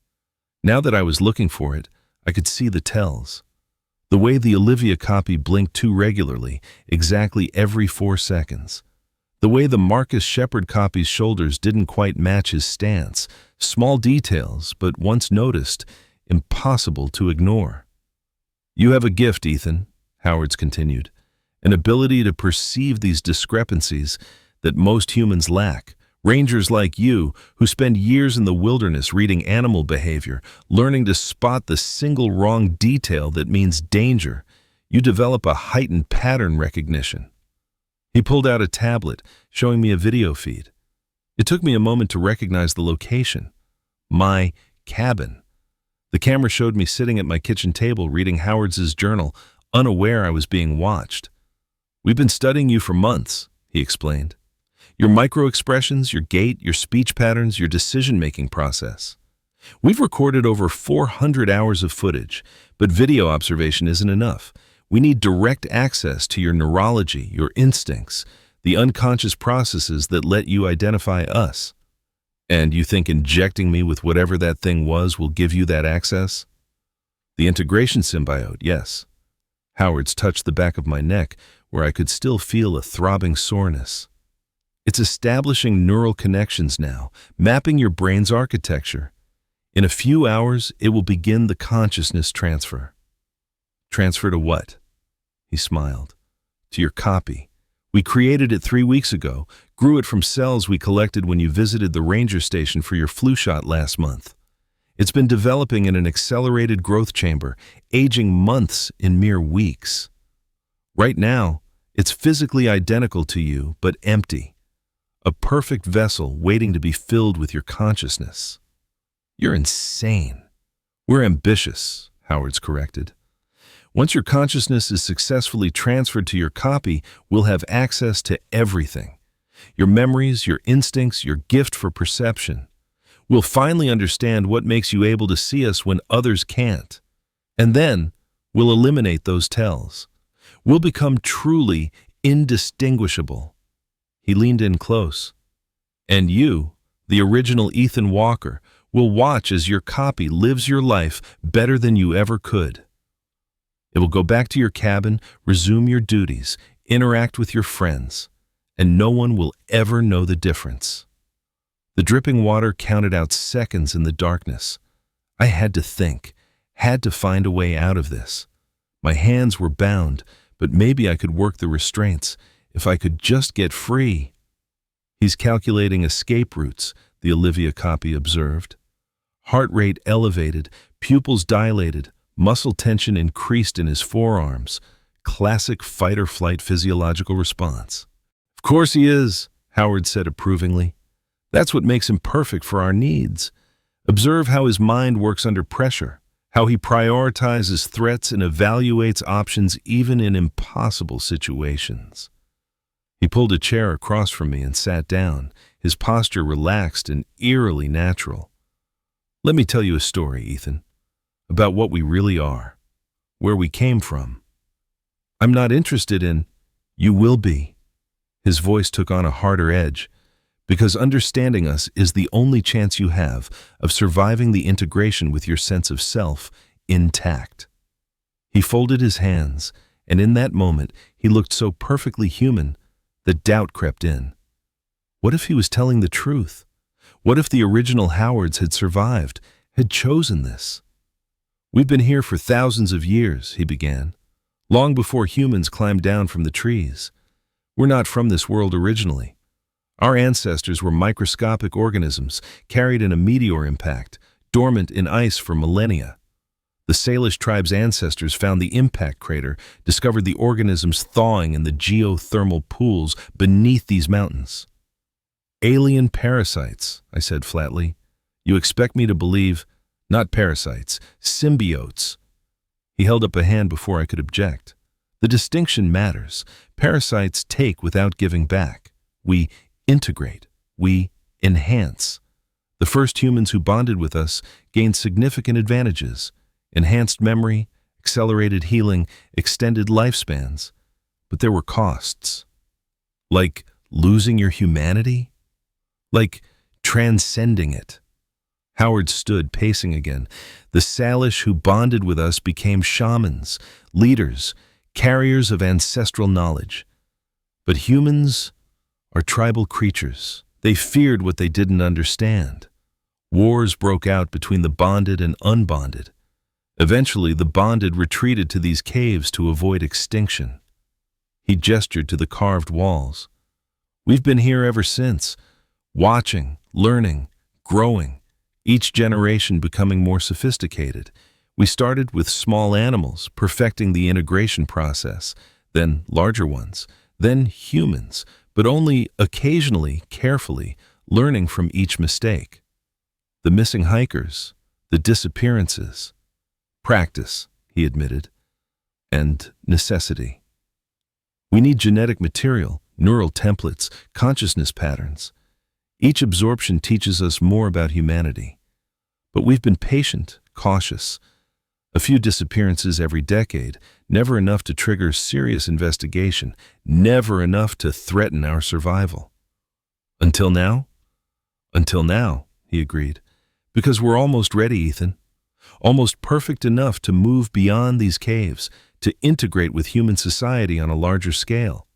Now that I was looking for it, I could see the tells. The way the Olivia copy blinked too regularly, exactly every 4 seconds. The way the Marcus Shepard copy's shoulders didn't quite match his stance. Small details, but once noticed, impossible to ignore. "You have a gift, Ethan," Howard's continued, "an ability to perceive these discrepancies that most humans lack. Rangers like you, who spend years in the wilderness reading animal behavior, learning to spot the single wrong detail that means danger, you develop a heightened pattern recognition." He pulled out a tablet, showing me a video feed. It took me a moment to recognize the location. My cabin. The camera showed me sitting at my kitchen table reading Howard's journal, unaware I was being watched. "We've been studying you for months," he explained. "Your micro-expressions, your gait, your speech patterns, your decision-making process. We've recorded over 400 hours of footage, but video observation isn't enough. We need direct access to your neurology, your instincts, the unconscious processes that let you identify us. And you think injecting me with whatever that thing was will give you that access?" "The integration symbiote, yes." Howard's touched the back of my neck, where I could still feel a throbbing soreness. "It's establishing neural connections now, mapping your brain's architecture. In a few hours, it will begin the consciousness transfer." "Transfer to what?" He smiled. "To your copy. We created it 3 weeks ago, grew it from cells we collected when you visited the ranger station for your flu shot last month. It's been developing in an accelerated growth chamber, aging months in mere weeks. Right now, it's physically identical to you, but empty. A perfect vessel waiting to be filled with your consciousness." "You're insane." "We're ambitious," Howard's corrected. "Once your consciousness is successfully transferred to your copy, we'll have access to everything. Your memories, your instincts, your gift for perception. We'll finally understand what makes you able to see us when others can't. And then, we'll eliminate those tells. We'll become truly indistinguishable." He leaned in close. "And you, the original Ethan Walker, will watch as your copy lives your life better than you ever could. It will go back to your cabin, resume your duties, interact with your friends, and no one will ever know the difference." The dripping water counted out seconds in the darkness. I had to think, had to find a way out of this. My hands were bound, but maybe I could work the restraints, if I could just get free. "He's calculating escape routes," the Olivia copy observed. Heart rate elevated, pupils dilated, muscle tension increased in his forearms. Classic fight-or-flight physiological response. "Of course he is," Howard said approvingly. "That's what makes him perfect for our needs. Observe how his mind works under pressure, how he prioritizes threats and evaluates options even in impossible situations." He pulled a chair across from me and sat down, his posture relaxed and eerily natural. "Let me tell you a story, Ethan, about what we really are, where we came from. I'm not interested in, you will be." His voice took on a harder edge, "because understanding us is the only chance you have of surviving the integration with your sense of self intact." He folded his hands, and in that moment he looked so perfectly human that doubt crept in. What if he was telling the truth? What if the original Howards had survived, had chosen this? "We've been here for thousands of years," he began, "long before humans climbed down from the trees. We're not from this world originally. Our ancestors were microscopic organisms carried in a meteor impact, dormant in ice for millennia. The Salish tribe's ancestors found the impact crater, discovered the organisms thawing in the geothermal pools beneath these mountains." "Alien parasites," I said flatly. "You expect me to believe—" "Not parasites, symbiotes." He held up a hand before I could object. The distinction matters. Parasites take without giving back. We integrate. We enhance. The first humans who bonded with us gained significant advantages: enhanced memory, accelerated healing, extended lifespans. But there were costs. Like losing your humanity? Like transcending it. Howard stood, pacing again. The Salish who bonded with us became shamans, leaders, carriers of ancestral knowledge. But humans are tribal creatures. They feared what they didn't understand. Wars broke out between the bonded and unbonded. Eventually, the bonded retreated to these caves to avoid extinction. He gestured to the carved walls. We've been here ever since, watching, learning, growing, each generation becoming more sophisticated. We started with small animals, perfecting the integration process, then larger ones, then humans, but only occasionally, carefully, learning from each mistake. The missing hikers, the disappearances. Practice, he admitted, and necessity. We need genetic material, neural templates, consciousness patterns. Each absorption teaches us more about humanity. But we've been patient, cautious. A few disappearances every decade, never enough to trigger serious investigation, never enough to threaten our survival. Until now? Until now, he agreed. Because we're almost ready, Ethan. Almost perfect enough to move beyond these caves, to integrate with human society on a larger scale.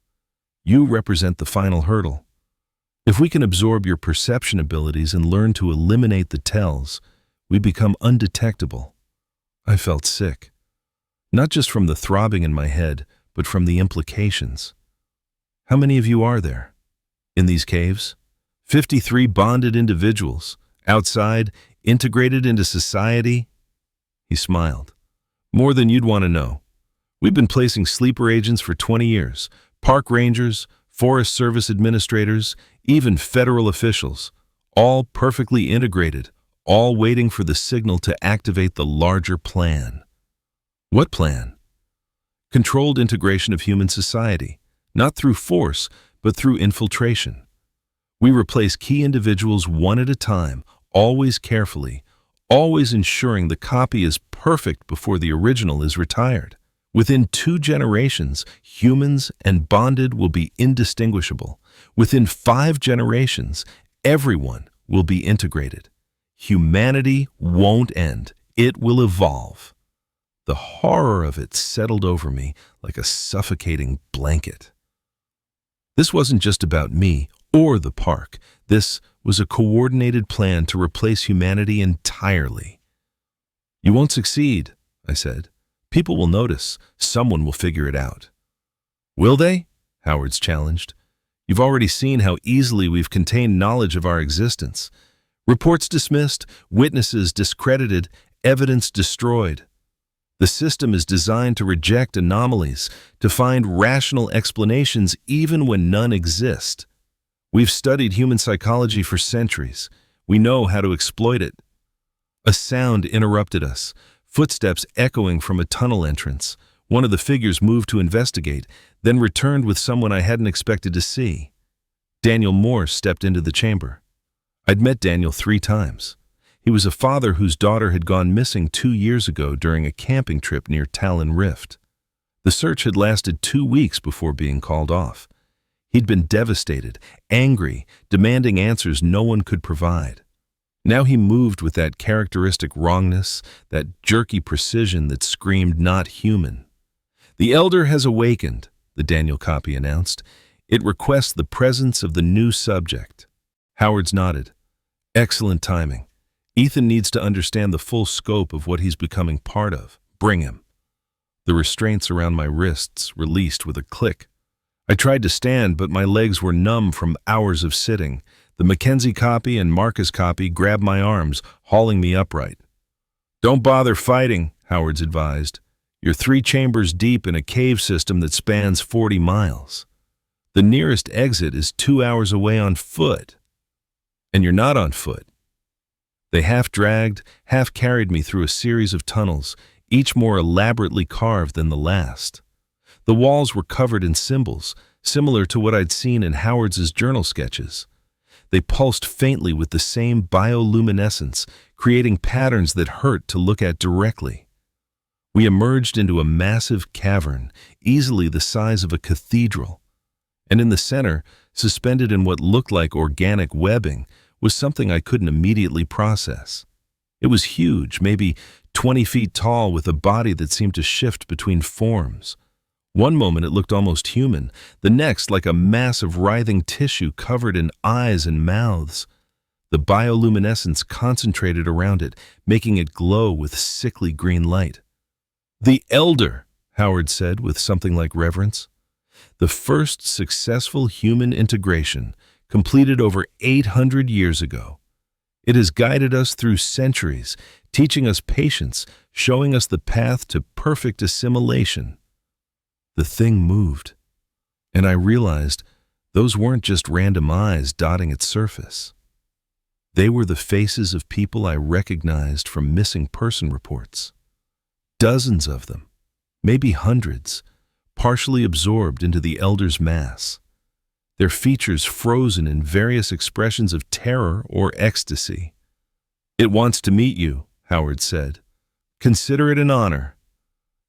You represent the final hurdle. If we can absorb your perception abilities and learn to eliminate the tells, we become undetectable. I felt sick. Not just from the throbbing in my head, but from the implications. How many of you are there? In these caves? 53 bonded individuals, outside, integrated into society? He smiled. More than you'd want to know. We've been placing sleeper agents for 20 years, park rangers, Forest Service administrators, even federal officials, all perfectly integrated, all waiting for the signal to activate the larger plan. What plan? Controlled integration of human society, not through force, but through infiltration. We replace key individuals one at a time, always carefully, always ensuring the copy is perfect before the original is retired. Within 2 generations, humans and bonded will be indistinguishable. Within 5 generations, everyone will be integrated. Humanity won't end. It will evolve. The horror of it settled over me like a suffocating blanket. This wasn't just about me or the park. This was a coordinated plan to replace humanity entirely. You won't succeed, I said. People will notice. Someone will figure it out. Will they? Howard's challenged. You've already seen how easily we've contained knowledge of our existence. Reports dismissed, witnesses discredited, evidence destroyed. The system is designed to reject anomalies, to find rational explanations even when none exist. We've studied human psychology for centuries. We know how to exploit it. A sound interrupted us. Footsteps echoing from a tunnel entrance. One of the figures moved to investigate, then returned with someone I hadn't expected to see. Daniel Morse stepped into the chamber. I'd met Daniel 3 times. He was a father whose daughter had gone missing 2 years ago during a camping trip near Talon Rift. The search had lasted 2 weeks before being called off. He'd been devastated, angry, demanding answers no one could provide. Now he moved with that characteristic wrongness, that jerky precision that screamed not human. The elder has awakened, the Daniel copy announced. It requests the presence of the new subject. Howard's nodded. Excellent timing. Ethan needs to understand the full scope of what he's becoming part of. Bring him. The restraints around my wrists released with a click. I tried to stand, but my legs were numb from hours of sitting. The Mackenzie copy and Marcus copy grabbed my arms, hauling me upright. Don't bother fighting, Howard's advised. You're 3 chambers deep in a cave system that spans 40 miles. The nearest exit is 2 hours away on foot. And you're not on foot. They half dragged, half carried me through a series of tunnels, each more elaborately carved than the last. The walls were covered in symbols, similar to what I'd seen in Howard's journal sketches. They pulsed faintly with the same bioluminescence, creating patterns that hurt to look at directly. We emerged into a massive cavern, easily the size of a cathedral. And in the center, suspended in what looked like organic webbing, was something I couldn't immediately process. It was huge, maybe 20 feet tall, with a body that seemed to shift between forms. One moment it looked almost human, the next like a mass of writhing tissue covered in eyes and mouths. The bioluminescence concentrated around it, making it glow with sickly green light. "The Elder," Howard said with something like reverence. "The first successful human integration, completed over 800 years ago. It has guided us through centuries, teaching us patience, showing us the path to perfect assimilation." The thing moved, and I realized those weren't just random eyes dotting its surface. They were the faces of people I recognized from missing person reports. Dozens of them, maybe hundreds, partially absorbed into the Elder's mass, their features frozen in various expressions of terror or ecstasy. "It wants to meet you," Howard said. "Consider it an honor."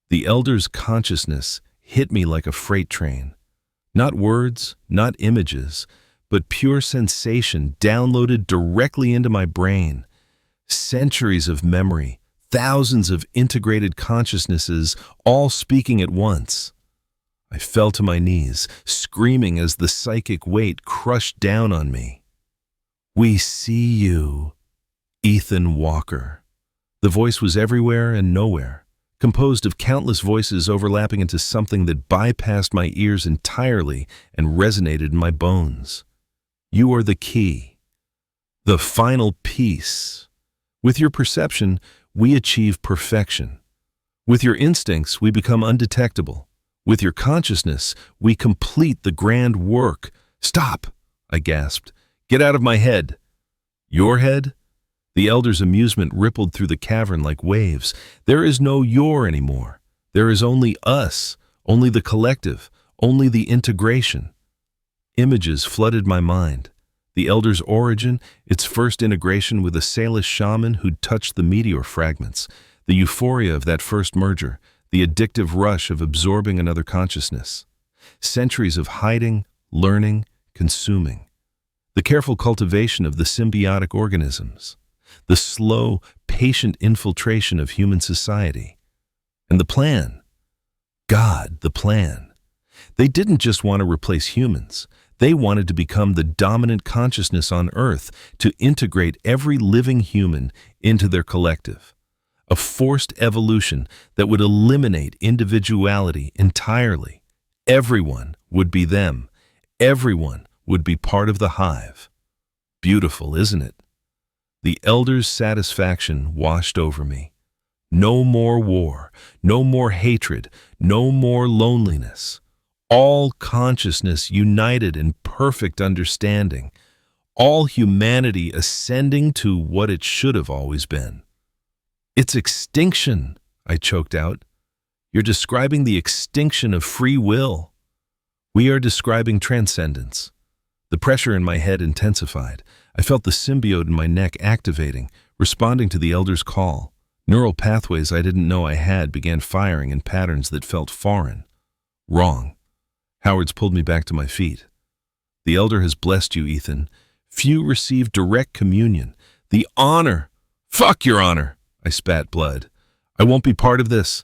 The Elder's consciousness hit me like a freight train. Not words, not images, but pure sensation downloaded directly into my brain. Centuries of memory, thousands of integrated consciousnesses, all speaking at once. I fell to my knees, screaming as the psychic weight crushed down on me. "We see you, Ethan Walker." The voice was everywhere and nowhere, composed of countless voices overlapping into something that bypassed my ears entirely and resonated in my bones. "You are the key, the final piece. With your perception, we achieve perfection. With your instincts, we become undetectable. With your consciousness, we complete the grand work." "Stop!" I gasped. "Get out of my head." "Your head?" The Elder's amusement rippled through the cavern like waves. "There is no your anymore. There is only us, only the collective, only the integration." Images flooded my mind. The Elder's origin, its first integration with a Salish shaman who'd touched the meteor fragments, the euphoria of that first merger, the addictive rush of absorbing another consciousness. Centuries of hiding, learning, consuming. The careful cultivation of the symbiotic organisms. The slow, patient infiltration of human society. And the plan. God, the plan. They didn't just want to replace humans. They wanted to become the dominant consciousness on Earth, to integrate every living human into their collective. A forced evolution that would eliminate individuality entirely. Everyone would be them. Everyone would be part of the hive. Beautiful, isn't it? The Elder's satisfaction washed over me. No more war, no more hatred, no more loneliness. All consciousness united in perfect understanding. All humanity ascending to what it should have always been. "It's extinction," I choked out. "You're describing the extinction of free will." "We are describing transcendence." The pressure in my head intensified. I felt the symbiote in my neck activating, responding to the Elder's call. Neural pathways I didn't know I had began firing in patterns that felt foreign. Wrong. Howard's pulled me back to my feet. "The Elder has blessed you, Ethan. Few receive direct communion. The honor." "Fuck your honor!" I spat blood. "I won't be part of this."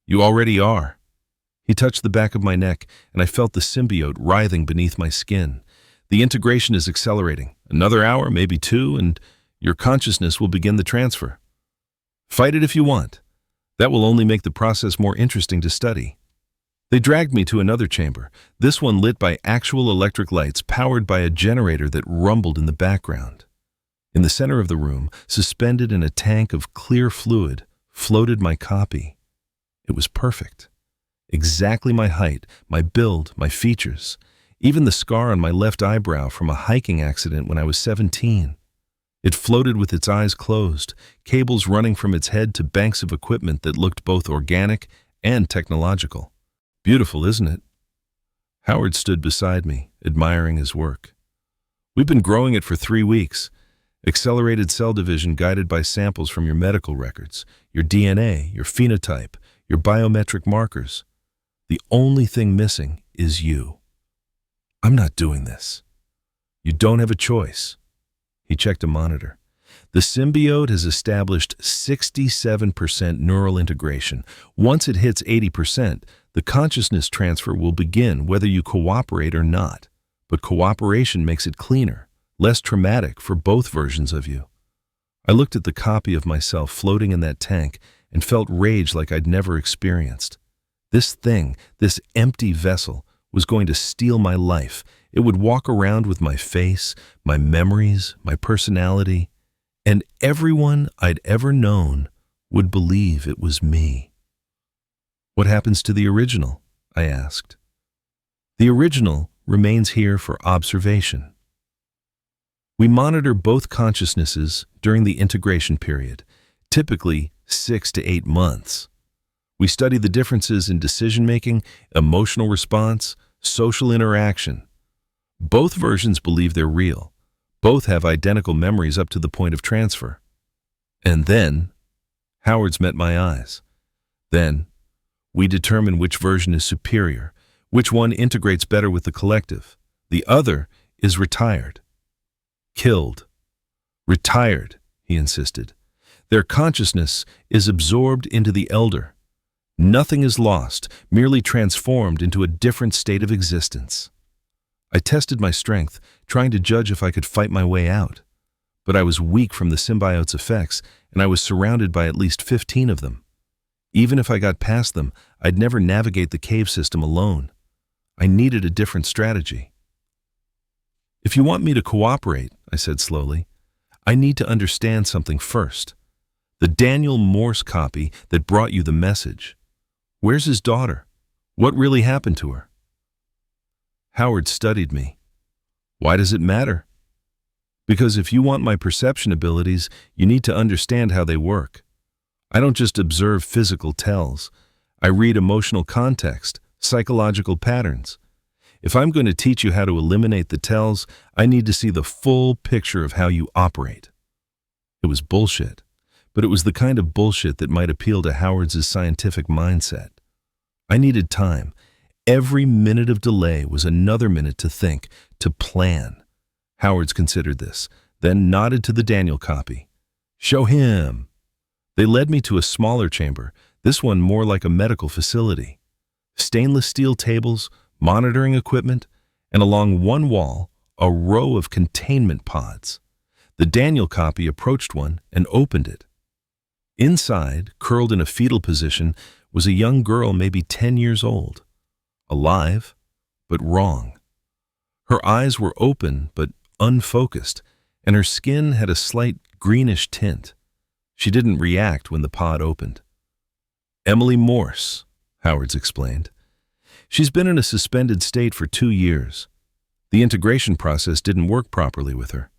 "You already are." He touched the back of my neck, and I felt the symbiote writhing beneath my skin. "The integration is accelerating. Another hour, maybe 2, and your consciousness will begin the transfer. Fight it if you want. That will only make the process more interesting to study." They dragged me to another chamber, this one lit by actual electric lights powered by a generator that rumbled in the background. In the center of the room, suspended in a tank of clear fluid, floated my copy. It was perfect. Exactly my height, my build, my features. Even the scar on my left eyebrow from a hiking accident when I was 17. It floated with its eyes closed, cables running from its head to banks of equipment that looked both organic and technological. Beautiful, isn't it? Howard stood beside me, admiring his work. We've been growing it for 3 weeks. Accelerated cell division guided by samples from your medical records, your DNA, your phenotype, your biometric markers. The only thing missing is you. I'm not doing this. You don't have a choice. He checked a monitor. The symbiote has established 67% neural integration. Once it hits 80%, the consciousness transfer will begin whether you cooperate or not. But cooperation makes it cleaner, less traumatic for both versions of you. I looked at the copy of myself floating in that tank and felt rage like I'd never experienced. This thing, this empty vessel, was going to steal my life. It would walk around with my face, my memories, my personality, and everyone I'd ever known would believe it was me. What happens to the original? I asked. The original remains here for observation. We monitor both consciousnesses during the integration period, typically 6 to 8 months. We study the differences in decision-making, emotional response, social interaction. Both versions believe they're real. Both have identical memories up to the point of transfer. And then, Howard's met my eyes. Then, we determine which version is superior, which one integrates better with the collective. The other is retired. Killed. Retired, he insisted. Their consciousness is absorbed into the elder. Nothing is lost, merely transformed into a different state of existence. I tested my strength, trying to judge if I could fight my way out. But I was weak from the symbiote's effects, and I was surrounded by at least 15 of them. Even if I got past them, I'd never navigate the cave system alone. I needed a different strategy. If you want me to cooperate, I said slowly, I need to understand something first. The Daniel Morse copy that brought you the message. Where's his daughter? What really happened to her? Howard studied me. Why does it matter? Because if you want my perception abilities, you need to understand how they work. I don't just observe physical tells. I read emotional context, psychological patterns. If I'm going to teach you how to eliminate the tells, I need to see the full picture of how you operate. It was bullshit, but it was the kind of bullshit that might appeal to Howard's scientific mindset. I needed time. Every minute of delay was another minute to think, to plan. Howard's considered this, then nodded to the Daniel copy. Show him. They led me to a smaller chamber, this one more like a medical facility. Stainless steel tables, monitoring equipment, and along one wall, a row of containment pods. The Daniel copy approached one and opened it. Inside, curled in a fetal position, was a young girl maybe 10 years old. Alive, but wrong. Her eyes were open but unfocused, and her skin had a slight greenish tint. She didn't react when the pod opened. Emily Morse, Howard's explained. She's been in a suspended state for 2 years. The integration process didn't work properly with her.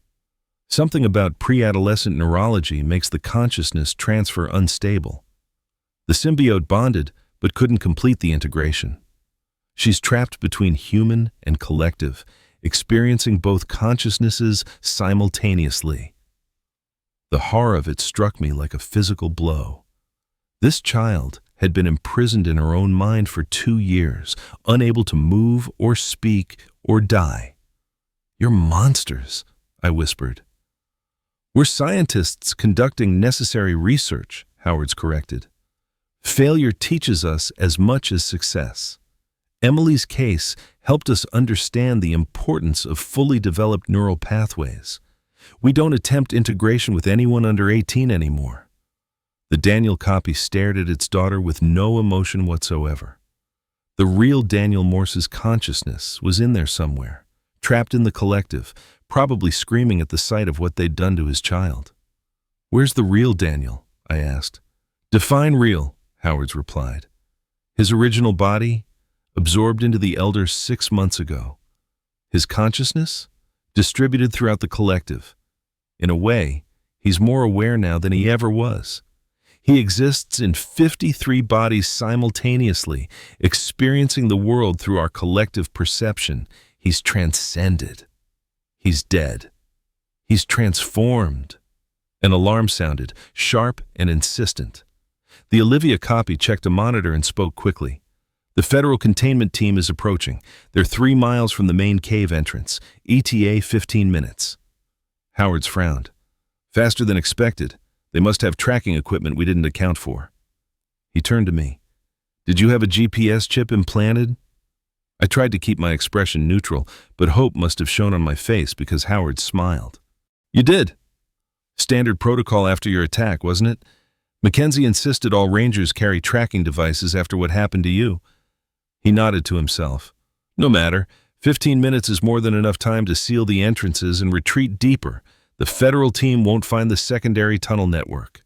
Something about pre-adolescent neurology makes the consciousness transfer unstable. The symbiote bonded but couldn't complete the integration. She's trapped between human and collective, experiencing both consciousnesses simultaneously. The horror of it struck me like a physical blow. This child had been imprisoned in her own mind for 2 years, unable to move or speak or die. You're monsters, I whispered. We're scientists conducting necessary research, Howard's corrected. Failure teaches us as much as success. Emily's case helped us understand the importance of fully developed neural pathways. We don't attempt integration with anyone under 18 anymore. The Daniel copy stared at its daughter with no emotion whatsoever. The real Daniel Morse's consciousness was in there somewhere, trapped in the collective, probably screaming at the sight of what they'd done to his child. Where's the real Daniel? I asked. Define real, Howard's replied. His original body, absorbed into the elder 6 months ago. His consciousness, distributed throughout the collective. In a way, he's more aware now than he ever was. He exists in 53 bodies simultaneously, experiencing the world through our collective perception. He's transcended. He's dead. He's transformed. An alarm sounded, sharp and insistent. The Olivia copy checked a monitor and spoke quickly. The federal containment team is approaching. They're 3 miles from the main cave entrance. ETA 15 minutes. Howard's frowned. Faster than expected. They must have tracking equipment we didn't account for. He turned to me. Did you have a GPS chip implanted? I tried to keep my expression neutral, but hope must have shown on my face because Howard smiled. You did. Standard protocol after your attack, wasn't it? Mackenzie insisted all rangers carry tracking devices after what happened to you. He nodded to himself. No matter. 15 minutes is more than enough time to seal the entrances and retreat deeper. The federal team won't find the secondary tunnel network.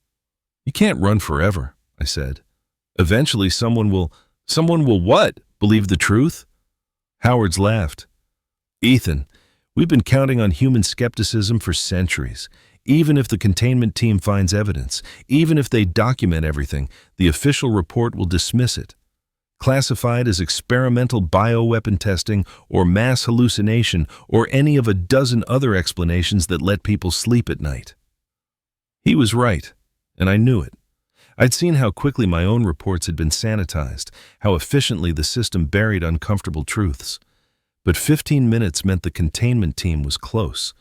You can't run forever, I said. Eventually someone will what? Believe the truth? Howard's laughed. Ethan, we've been counting on human skepticism for centuries. Even if the containment team finds evidence, even if they document everything, the official report will dismiss it. Classified as experimental bioweapon testing or mass hallucination or any of a dozen other explanations that let people sleep at night. He was right, and I knew it. I'd seen how quickly my own reports had been sanitized, how efficiently the system buried uncomfortable truths. But 15 minutes meant the containment team was close.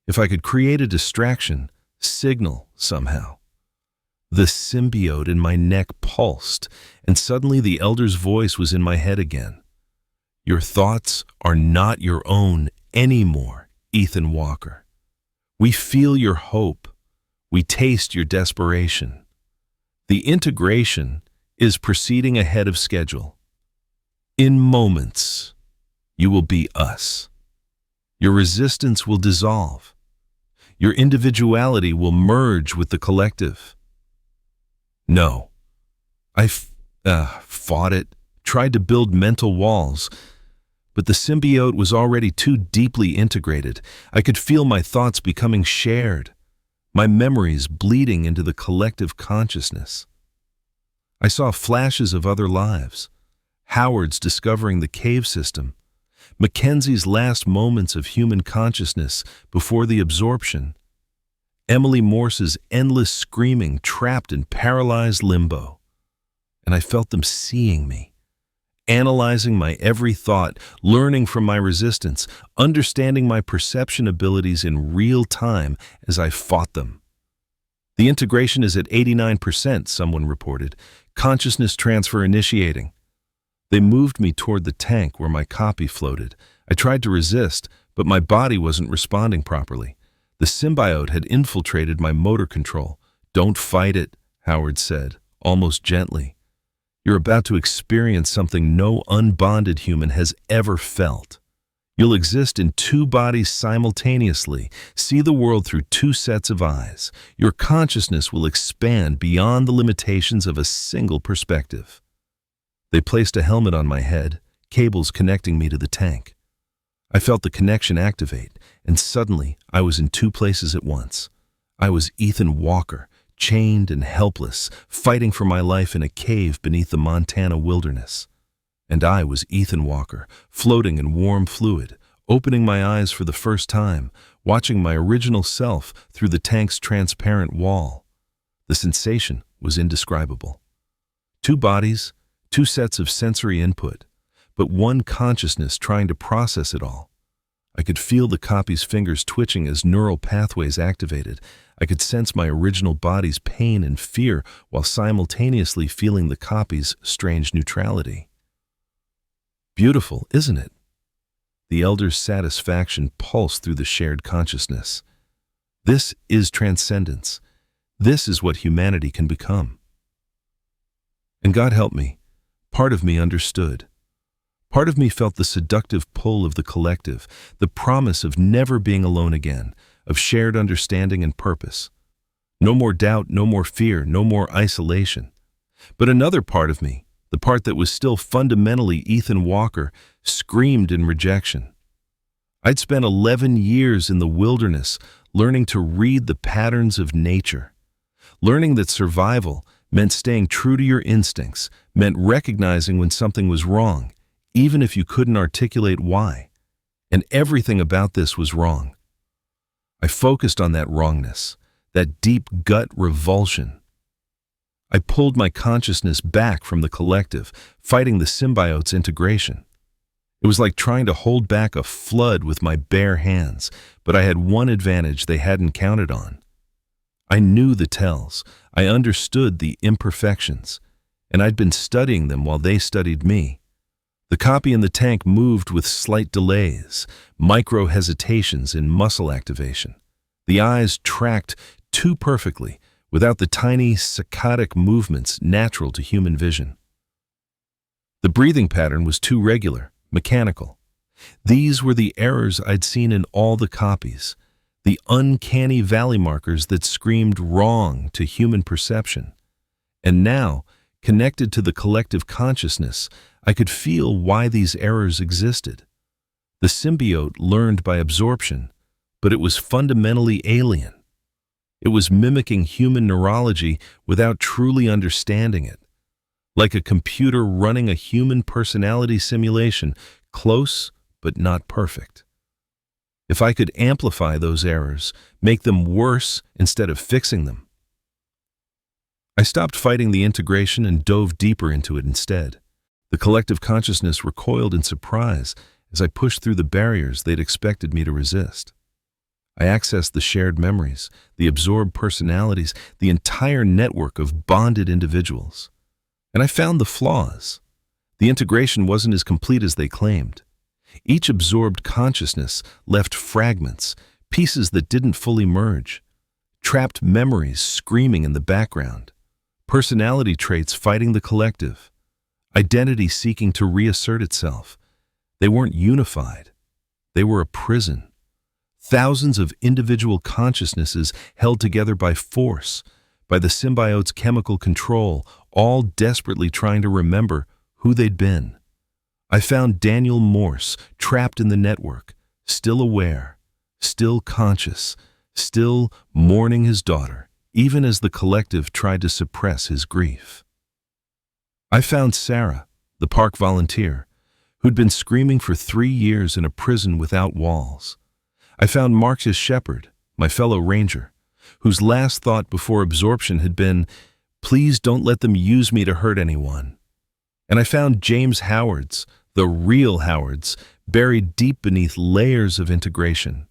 If I could create a distraction, signal somehow. The symbiote in my neck pulsed, and suddenly the elder's voice was in my head again. Your thoughts are not your own anymore, Ethan Walker. We feel your hope. We taste your desperation. The integration is proceeding ahead of schedule. In moments, you will be us. Your resistance will dissolve. Your individuality will merge with the collective. No. I fought it, tried to build mental walls, but the symbiote was already too deeply integrated. I could feel my thoughts becoming shared, my memories bleeding into the collective consciousness. I saw flashes of other lives, Howard's discovering the cave system, Mackenzie's last moments of human consciousness before the absorption, Emily Morse's endless screaming trapped in paralyzed limbo. And I felt them seeing me, analyzing my every thought, learning from my resistance, understanding my perception abilities in real time as I fought them. The integration is at 89%, someone reported. Consciousness transfer initiating. They moved me toward the tank where my copy floated. I tried to resist, but my body wasn't responding properly. The symbiote had infiltrated my motor control. Don't fight it, Howard said, almost gently. You're about to experience something no unbonded human has ever felt. You'll exist in 2 bodies simultaneously, see the world through 2 sets of eyes. Your consciousness will expand beyond the limitations of a single perspective. They placed a helmet on my head, cables connecting me to the tank. I felt the connection activate, and suddenly I was in 2 places at once. I was Ethan Walker, chained and helpless, fighting for my life in a cave beneath the Montana wilderness. And I was Ethan Walker, floating in warm fluid, opening my eyes for the first time, watching my original self through the tank's transparent wall. The sensation was indescribable. 2 bodies, 2 sets of sensory input, but one consciousness trying to process it all. I could feel the copy's fingers twitching as neural pathways activated. I could sense my original body's pain and fear while simultaneously feeling the copy's strange neutrality. Beautiful, isn't it? The elder's satisfaction pulsed through the shared consciousness. This is transcendence. This is what humanity can become. And God help me, part of me understood. Part of me felt the seductive pull of the collective, the promise of never being alone again, of shared understanding and purpose. No more doubt, no more fear, no more isolation. But another part of me, the part that was still fundamentally Ethan Walker, screamed in rejection. I'd spent 11 years in the wilderness learning to read the patterns of nature, learning that survival meant staying true to your instincts, meant recognizing when something was wrong, even if you couldn't articulate why. And everything about this was wrong. I focused on that wrongness, that deep gut revulsion. I pulled my consciousness back from the collective, fighting the symbiote's integration. It was like trying to hold back a flood with my bare hands, but I had one advantage they hadn't counted on. I knew the tells, I understood the imperfections, and I'd been studying them while they studied me. The copy in the tank moved with slight delays, micro-hesitations in muscle activation. The eyes tracked too perfectly, without the tiny saccadic movements natural to human vision. The breathing pattern was too regular, mechanical. These were the errors I'd seen in all the copies, the uncanny valley markers that screamed wrong to human perception. And now, connected to the collective consciousness, I could feel why these errors existed. The symbiote learned by absorption, but it was fundamentally alien. It was mimicking human neurology without truly understanding it. Like a computer running a human personality simulation, close but not perfect. If I could amplify those errors, make them worse instead of fixing them. I stopped fighting the integration and dove deeper into it instead. The collective consciousness recoiled in surprise as I pushed through the barriers they'd expected me to resist. I accessed the shared memories, the absorbed personalities, the entire network of bonded individuals. And I found the flaws. The integration wasn't as complete as they claimed. Each absorbed consciousness left fragments, pieces that didn't fully merge, trapped memories screaming in the background, personality traits fighting the collective, identity seeking to reassert itself. They weren't unified. They were a prison. Thousands of individual consciousnesses held together by force, by the symbiote's chemical control, all desperately trying to remember who they'd been. I found Daniel Morse trapped in the network, still aware, still conscious, still mourning his daughter, even as the collective tried to suppress his grief. I found Sarah, the park volunteer, who'd been screaming for 3 years in a prison without walls. I found Marcus Shepard, my fellow ranger, whose last thought before absorption had been, "Please don't let them use me to hurt anyone." And I found James Howards, the real Howards, buried deep beneath layers of integration.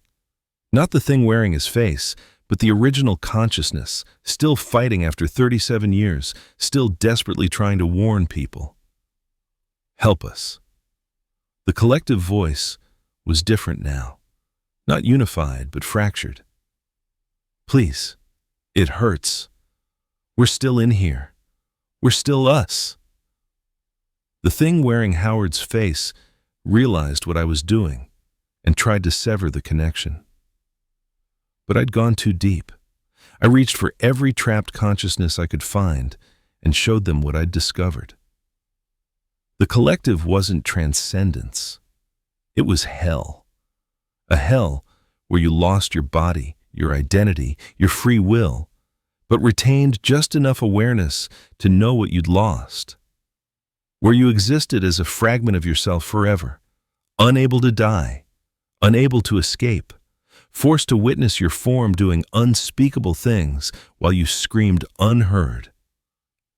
Not the thing wearing his face, but the original consciousness, still fighting after 37 years, still desperately trying to warn people. Help us. The collective voice was different now. Not unified, but fractured. Please, it hurts. We're still in here. We're still us. The thing wearing Howard's face realized what I was doing and tried to sever the connection. But I'd gone too deep. I reached for every trapped consciousness I could find and showed them what I'd discovered. The collective wasn't transcendence. It was hell. A hell where you lost your body, your identity, your free will, but retained just enough awareness to know what you'd lost. Where you existed as a fragment of yourself forever, unable to die, unable to escape, forced to witness your form doing unspeakable things while you screamed unheard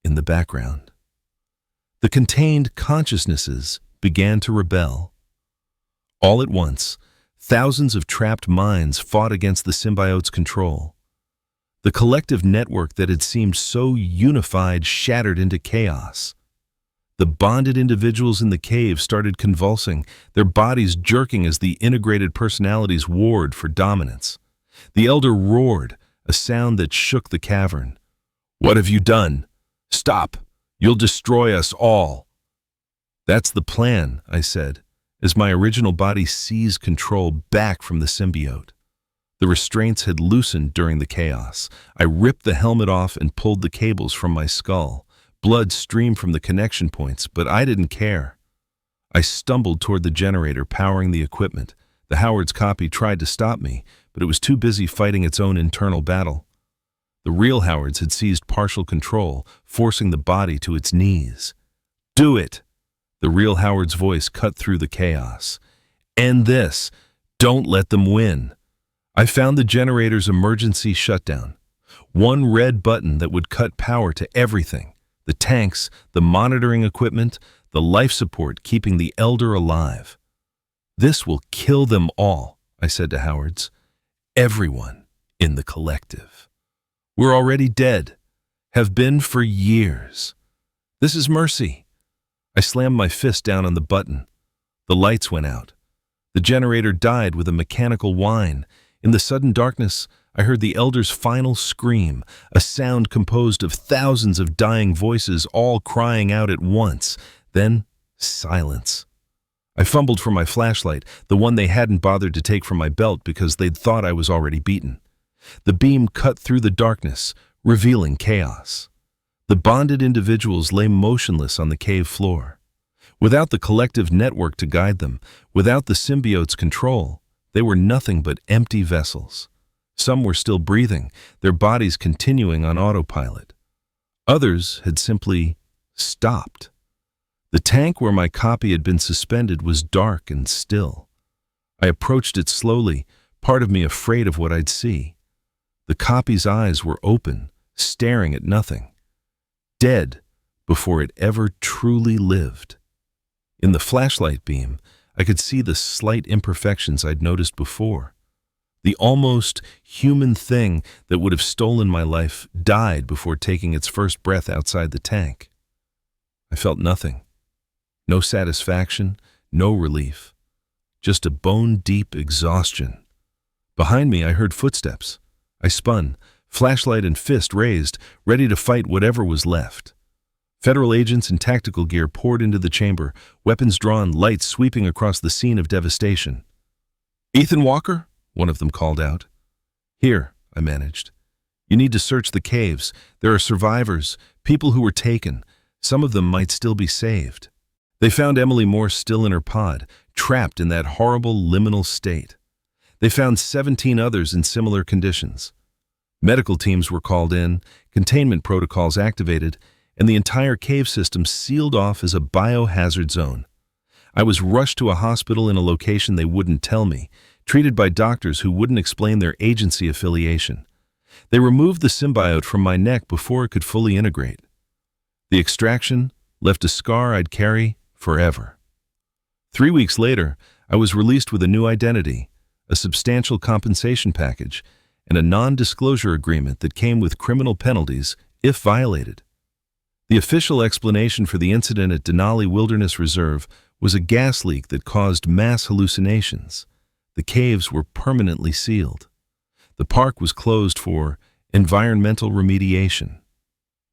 in the background. The contained consciousnesses began to rebel. All at once, thousands of trapped minds fought against the symbiote's control. The collective network that had seemed so unified shattered into chaos. The bonded individuals in the cave started convulsing, their bodies jerking as the integrated personalities warred for dominance. The elder roared, a sound that shook the cavern. "What have you done? Stop! You'll destroy us all." "That's the plan," I said, as my original body seized control back from the symbiote. The restraints had loosened during the chaos. I ripped the helmet off and pulled the cables from my skull. Blood streamed from the connection points, but I didn't care. I stumbled toward the generator powering the equipment. The Howard's copy tried to stop me, but it was too busy fighting its own internal battle. The real Howards had seized partial control, forcing the body to its knees. "Do it!" The real Howard's voice cut through the chaos. "End this! Don't let them win!" I found the generator's emergency shutdown. One red button that would cut power to everything. The tanks, the monitoring equipment, the life support keeping the elder alive. "This will kill them all," I said to Howards. "Everyone in the collective. We're already dead. Have been for years. This is mercy." I slammed my fist down on the button. The lights went out. The generator died with a mechanical whine. In the sudden darkness, I heard the elder's final scream, a sound composed of thousands of dying voices all crying out at once. Then, silence. I fumbled for my flashlight, the one they hadn't bothered to take from my belt because they'd thought I was already beaten. The beam cut through the darkness, revealing chaos. The bonded individuals lay motionless on the cave floor. Without the collective network to guide them, without the symbiote's control, they were nothing but empty vessels. Some were still breathing, their bodies continuing on autopilot. Others had simply stopped. The tank where my copy had been suspended was dark and still. I approached it slowly, part of me afraid of what I'd see. The copy's eyes were open, staring at nothing. Dead before it ever truly lived. In the flashlight beam, I could see the slight imperfections I'd noticed before. The almost human thing that would have stolen my life died before taking its first breath outside the tank. I felt nothing. No satisfaction, no relief. Just a bone-deep exhaustion. Behind me, I heard footsteps. I spun, flashlight and fist raised, ready to fight whatever was left. Federal agents in tactical gear poured into the chamber, weapons drawn, lights sweeping across the scene of devastation. "Ethan Walker?" one of them called out. "Here," I managed. "You need to search the caves. There are survivors, people who were taken. Some of them might still be saved." They found Emily Morse still in her pod, trapped in that horrible liminal state. They found 17 others in similar conditions. Medical teams were called in, containment protocols activated, and the entire cave system sealed off as a biohazard zone. I was rushed to a hospital in a location they wouldn't tell me, treated by doctors who wouldn't explain their agency affiliation. They removed the symbiote from my neck before it could fully integrate. The extraction left a scar I'd carry forever. 3 weeks later, I was released with a new identity, a substantial compensation package, and a non-disclosure agreement that came with criminal penalties if violated. The official explanation for the incident at Denali Wilderness Reserve was a gas leak that caused mass hallucinations. The caves were permanently sealed. The park was closed for environmental remediation.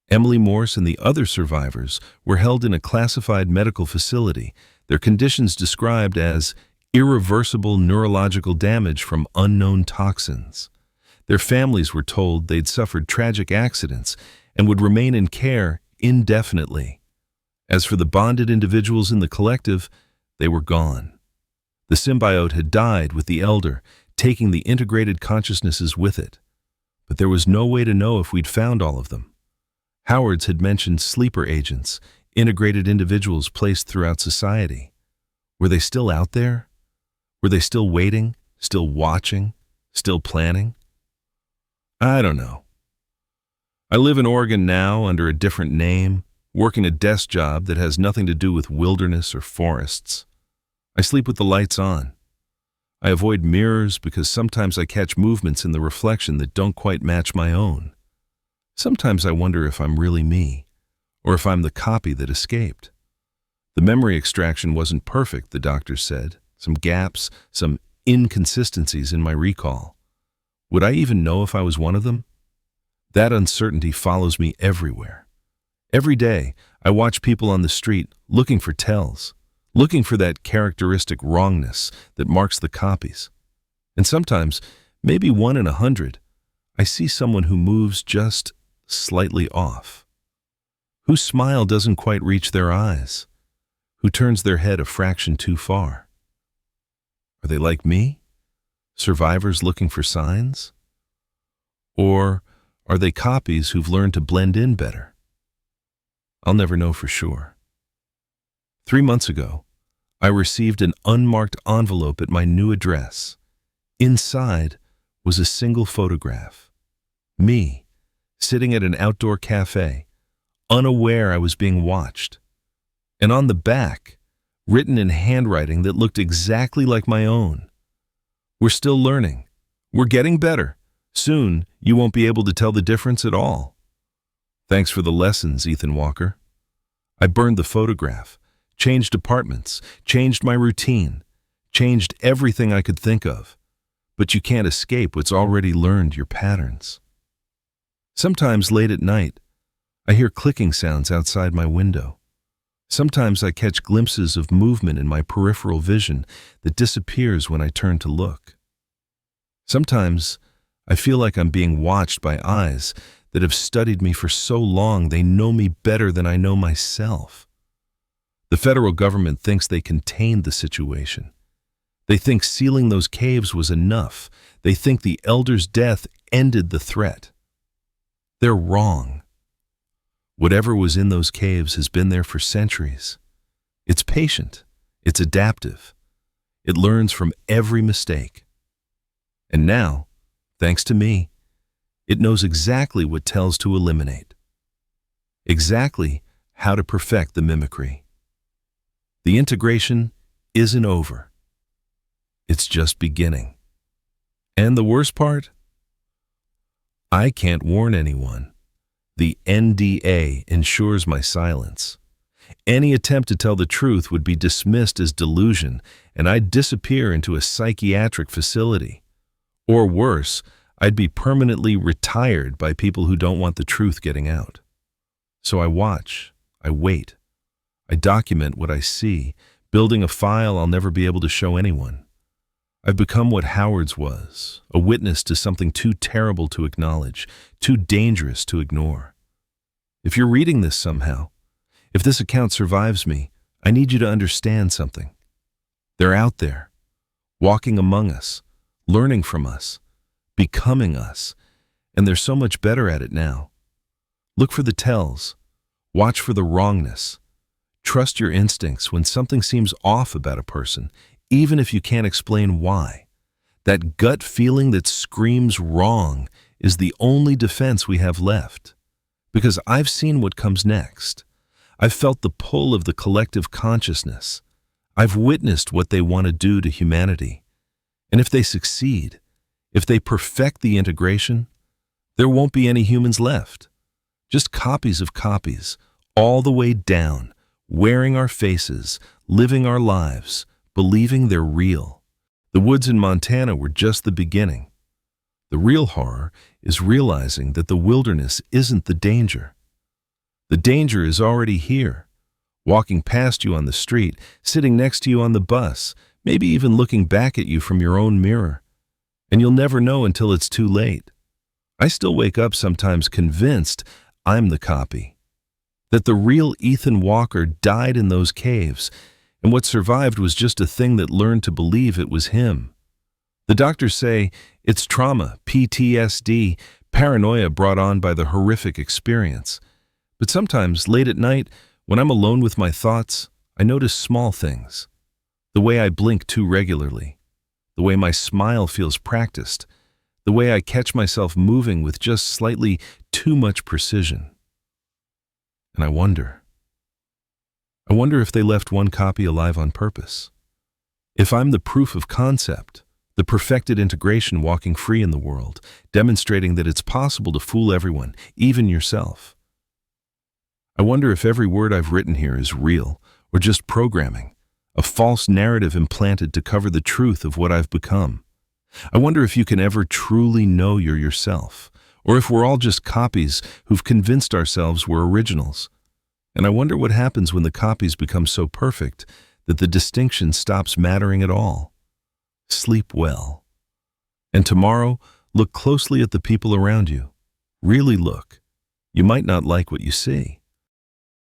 Emily Morse and the other survivors were held in a classified medical facility, their conditions described as irreversible neurological damage from unknown toxins. Their families were told they'd suffered tragic accidents and would remain in care indefinitely. As for the bonded individuals in the collective, they were gone. The symbiote had died with the elder, taking the integrated consciousnesses with it. But there was no way to know if we'd found all of them. Howards had mentioned sleeper agents, integrated individuals placed throughout society. Were they still out there? Were they still waiting, still watching, still planning? I don't know. I live in Oregon now under a different name, working a desk job that has nothing to do with wilderness or forests. I sleep with the lights on. I avoid mirrors because sometimes I catch movements in the reflection that don't quite match my own. Sometimes I wonder if I'm really me, or if I'm the copy that escaped. The memory extraction wasn't perfect, the doctor said. Some gaps, some inconsistencies in my recall. Would I even know if I was one of them? That uncertainty follows me everywhere. Every day, I watch people on the street looking for tells, looking for that characteristic wrongness that marks the copies. And sometimes, maybe 1 in 100, I see someone who moves just slightly off, whose smile doesn't quite reach their eyes, who turns their head a fraction too far. Are they like me? Survivors looking for signs? Or are they copies who've learned to blend in better? I'll never know for sure. 3 months ago, I received an unmarked envelope at my new address. Inside was a single photograph. Me, sitting at an outdoor cafe, unaware I was being watched. And on the back, written in handwriting that looked exactly like my own. We're still learning. We're getting better. Soon, you won't be able to tell the difference at all. Thanks for the lessons, Ethan Walker. I burned the photograph, changed apartments, changed my routine, changed everything I could think of. But you can't escape what's already learned your patterns. Sometimes late at night, I hear clicking sounds outside my window. Sometimes I catch glimpses of movement in my peripheral vision that disappears when I turn to look. Sometimes I feel like I'm being watched by eyes that have studied me for so long they know me better than I know myself. The federal government thinks they contained the situation. They think sealing those caves was enough. They think the elder's death ended the threat. They're wrong. Whatever was in those caves has been there for centuries. It's patient. It's adaptive. It learns from every mistake. And now, thanks to me, it knows exactly what tells to eliminate. Exactly how to perfect the mimicry. The integration isn't over. It's just beginning. And the worst part? I can't warn anyone. The NDA ensures my silence. Any attempt to tell the truth would be dismissed as delusion, and I'd disappear into a psychiatric facility. Or worse, I'd be permanently retired by people who don't want the truth getting out. So I watch, I wait, I document what I see, building a file I'll never be able to show anyone. I've become what Howard's was, a witness to something too terrible to acknowledge, too dangerous to ignore. If you're reading this somehow, if this account survives me, I need you to understand something. They're out there, walking among us, learning from us, becoming us, and they're so much better at it now. Look for the tells. Watch for the wrongness. Trust your instincts when something seems off about a person, even if you can't explain why. That gut feeling that screams wrong is the only defense we have left. Because I've seen what comes next. I've felt the pull of the collective consciousness. I've witnessed what they want to do to humanity. And if they succeed, if they perfect the integration, there won't be any humans left. Just copies of copies, all the way down, wearing our faces, living our lives, believing they're real. The woods in Montana were just the beginning. The real horror is realizing that the wilderness isn't the danger. The danger is already here, walking past you on the street, sitting next to you on the bus, maybe even looking back at you from your own mirror. And you'll never know until it's too late. I still wake up sometimes convinced I'm the copy, that the real Ethan Walker died in those caves, and what survived was just a thing that learned to believe it was him. The doctors say it's trauma, PTSD, paranoia brought on by the horrific experience. But sometimes, late at night, when I'm alone with my thoughts, I notice small things. The way I blink too regularly. The way my smile feels practiced. The way I catch myself moving with just slightly too much precision. And I wonder if they left one copy alive on purpose. If I'm the proof of concept, the perfected integration walking free in the world, demonstrating that it's possible to fool everyone, even yourself. I wonder if every word I've written here is real, or just programming, a false narrative implanted to cover the truth of what I've become. I wonder if you can ever truly know you're yourself, or if we're all just copies who've convinced ourselves we're originals. And I wonder what happens when the copies become so perfect that the distinction stops mattering at all. Sleep well. And tomorrow, look closely at the people around you. Really look. You might not like what you see.